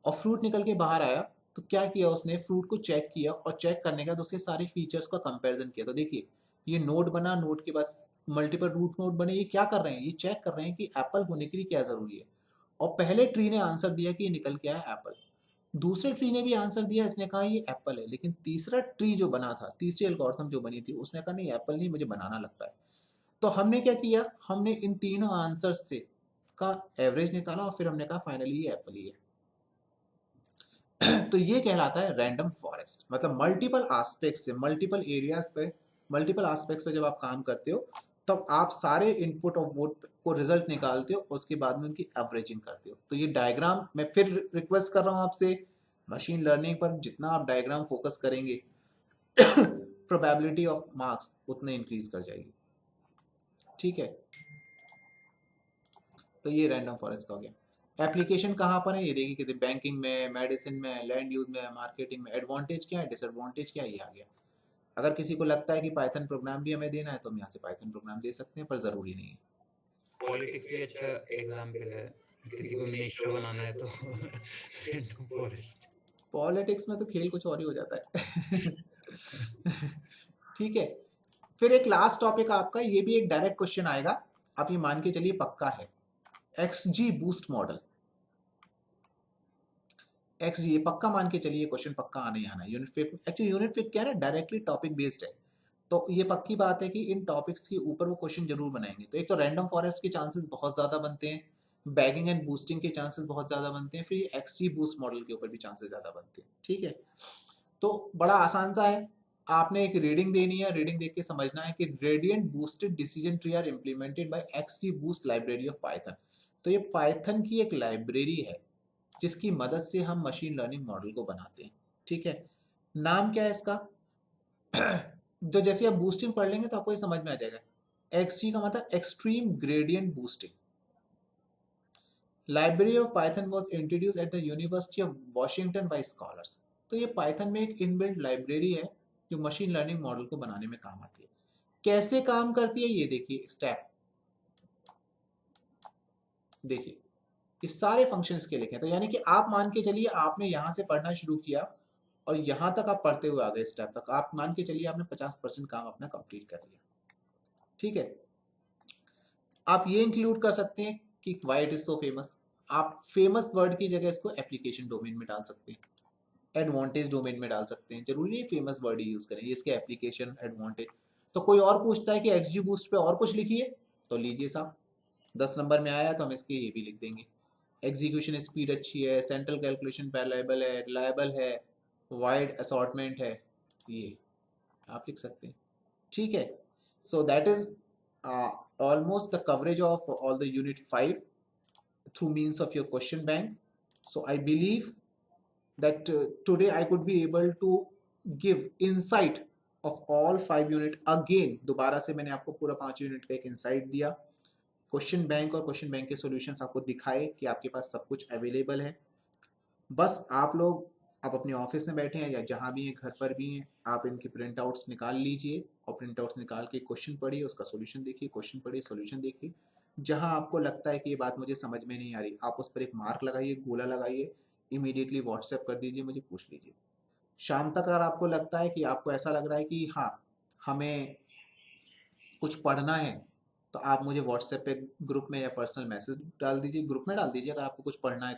और फ्रूट निकल के बाहर आया तो क्या किया उसने, फ्रूट को चेक किया, और चेक करने के बाद उसके सारे फीचर्स का कंपैरिजन किया। तो देखिए ये नोड बना, नोड के बाद मल्टीपल रूट नोड बने। ये क्या कर रहे हैं, ये चेक कर रहे हैं कि एप्पल होने के लिए क्या जरूरी है। और पहले ट्री ने आंसर दिया कि ये निकल के आया एप्पल, दूसरे ट्री ने भी आंसर दिया, इसने कहा ये एप्पल है, लेकिन तीसरा ट्री जो बना था, तीसरी एल्गोरिथम जो बनी थी, उसने कहा नहीं एप्पल नहीं, मुझे बनाना लगता है। तो हमने क्या किया, हमने इन तीनों आंसर्स से का एवरेज निकाला और फिर हमने कहा फाइनली ये एप्पल ही है। तो ये कहलाता है रैंडम फॉरेस्ट। मतलब मल्टीपल एस्पेक्ट से, मल्टीपल एरियाज पे, मल्टीपल एस्पेक्ट्स पे जब आप काम करते हो तब आप सारे इनपुट और वोट को रिजल्ट निकालते हो, उसके बाद में उनकी एवरेजिंग करते हो। तो ये डायग्राम मैं फिर रिक्वेस्ट कर रहा हूँ आपसे, मशीन लर्निंग पर जितना आप डायग्राम फोकस करेंगे प्रोबेबिलिटी ऑफ मार्क्स उतने इंक्रीज कर जाएगी, ठीक है। तो ये रैंडम फॉरेस्ट का हो गया। एप्लीकेशन कहाँ पर है ये देखिए, कितने बैंकिंग में, मेडिसिन में, लैंड यूज में, मार्केटिंग में। एडवांटेज क्या है, डिसएडवांटेज क्या है, ये आ गया। अगर किसी को लगता है कि पाइथन प्रोग्राम भी हमें देना है तो हम यहाँ से पाइथन प्रोग्राम दे सकते हैं, पर ज़रूरी नहीं है। पॉलिटिक्स भी अच्छा एग्जाम्पल है, किसी को मिनिस्टर बनाना है तो रैंडम फॉरेस्ट। पॉलिटिक्स में तो खेल कुछ और ही हो जाता है। ठीक है, फिर एक लास्ट टॉपिक आपका, ये भी एक डायरेक्ट क्वेश्चन आएगा, आप ये मान के चलिए पक्का है, एक्सजी बूस्ट मॉडल। एक्सजी, ये पक्का मान के चलिए क्वेश्चन पक्का आने ही आना है। यूनिट 5 एक्चुअली यूनिट 5 क्या है ना, डायरेक्टली टॉपिक बेस्ड है, तो ये पक्की बात है कि इन टॉपिक्स के ऊपर वो क्वेश्चन जरूर बनाएंगे। तो एक तो रैंडम फॉरेस्ट के चांसेस बहुत ज्यादा बनते हैं, बैगिंग एंड बूस्टिंग के चांसेस बहुत ज्यादा बनते हैं, फिर एक्सजी बूस्ट मॉडल के ऊपर भी चांसेस ज्यादा बनते हैं। ठीक है, तो बड़ा आसान सा है, आपने एक रीडिंग देनी है, रीडिंग देख के समझना है कि gradient boosted decision tree are implemented by XG boost library of Python. तो ये पाइथन की एक लाइब्रेरी है जिसकी मदद से हम मशीन लर्निंग मॉडल को बनाते हैं। ठीक है, नाम क्या है इसका? तो जैसे आप बूस्टिंग पढ़ लेंगे तो आपको ये समझ में आ जाएगा। एक्सजी का मतलब extreme gradient boosting. Library of Python was introduced at the university of Washington by scholars. तो ये पाइथन में एक इनबिल्ट लाइब्रेरी है जो मशीन लर्निंग मॉडल को बनाने में काम आती है। कैसे काम करती है ये देखिए, स्टेप देखिए, ये सारे फंक्शंस के लिखे हैं। तो यानी कि आप मान के चलिए आपने यहां से पढ़ना शुरू किया और यहां तक आप पढ़ते हुए आ गए स्टेप तक, आप मान के चलिए आपने 50% काम अपना कंप्लीट कर लिया। ठीक है, आप ये इंक्लूड कर सकते हैं कि why it is so famous. आप फेमस वर्ड की जगह इसको एप्लीकेशन डोमेन में डाल सकते हैं, एडवांटेज डोमेन में डाल सकते हैं, जरूरी नहीं फेमस वर्ड ही यूज करें, इसके एप्लीकेशन एडवांटेज। तो कोई और पूछता है कि एक्सजी बूस्ट पे और कुछ लिखिए, तो लीजिए साहब 10 नंबर में आया तो हम इसके ये भी लिख देंगे। एग्जीक्यूशन स्पीड अच्छी है, सेंट्रल कैलकुलेशन रिलायबल है, वाइड असॉर्टमेंट है, ये आप लिख सकते हैं। ठीक है, so that is almost the coverage of all the unit 5 through means of your question bank. So I believe that today I could be able to give insight of all 5 unit again। दोबारा से मैंने आपको पूरा 5 unit का एक insight दिया, question bank और question bank के सॉल्यूशंस आपको दिखाए कि आपके पास सब कुछ अवेलेबल है। बस आप लोग, आप अपने ऑफिस में बैठे हैं या जहाँ भी हैं, घर पर भी हैं, आप इनके प्रिंट आउट्स निकाल लीजिए और प्रिंट आउट्स निकाल के क्वेश्चन पढ़िए, उसका सॉल्यूशन देखिए, क्वेश्चन पढ़िए, सॉल्यूशन देखिए। जहाँ आपको लगता है कि ये बात मुझे समझ में नहीं आ रही, आप उस पर एक मार्क लगाइए, गोला लगाइए, इमीडिएटली व्हाट्सएप कर दीजिए, मुझे पूछ लीजिए। शाम तक अगर आपको लगता है कि आपको ऐसा लग रहा है कि हाँ हमें कुछ पढ़ना है, तो आप मुझे व्हाट्सएप पे ग्रुप में या पर्सनल मैसेज डाल दीजिए, ग्रुप में डाल दीजिए अगर आपको कुछ पढ़ना है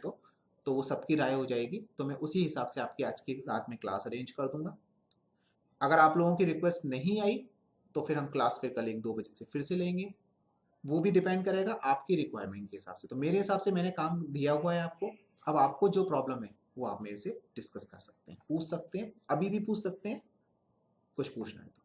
तो वो सबकी राय हो जाएगी, तो मैं उसी हिसाब से आपकी आज की रात में क्लास अरेंज कर दूंगा। अगर आप लोगों की रिक्वेस्ट नहीं आई तो फिर हम क्लास फिर कल 1-2 बजे से फिर से लेंगे, वो भी डिपेंड करेगा आपकी रिक्वायरमेंट के हिसाब से। तो मेरे हिसाब से मैंने काम दिया हुआ है आपको, अब आपको जो प्रॉब्लम है वो आप मेरे से डिस्कस कर सकते हैं, पूछ सकते हैं, अभी भी पूछ सकते हैं, कुछ पूछना है तो।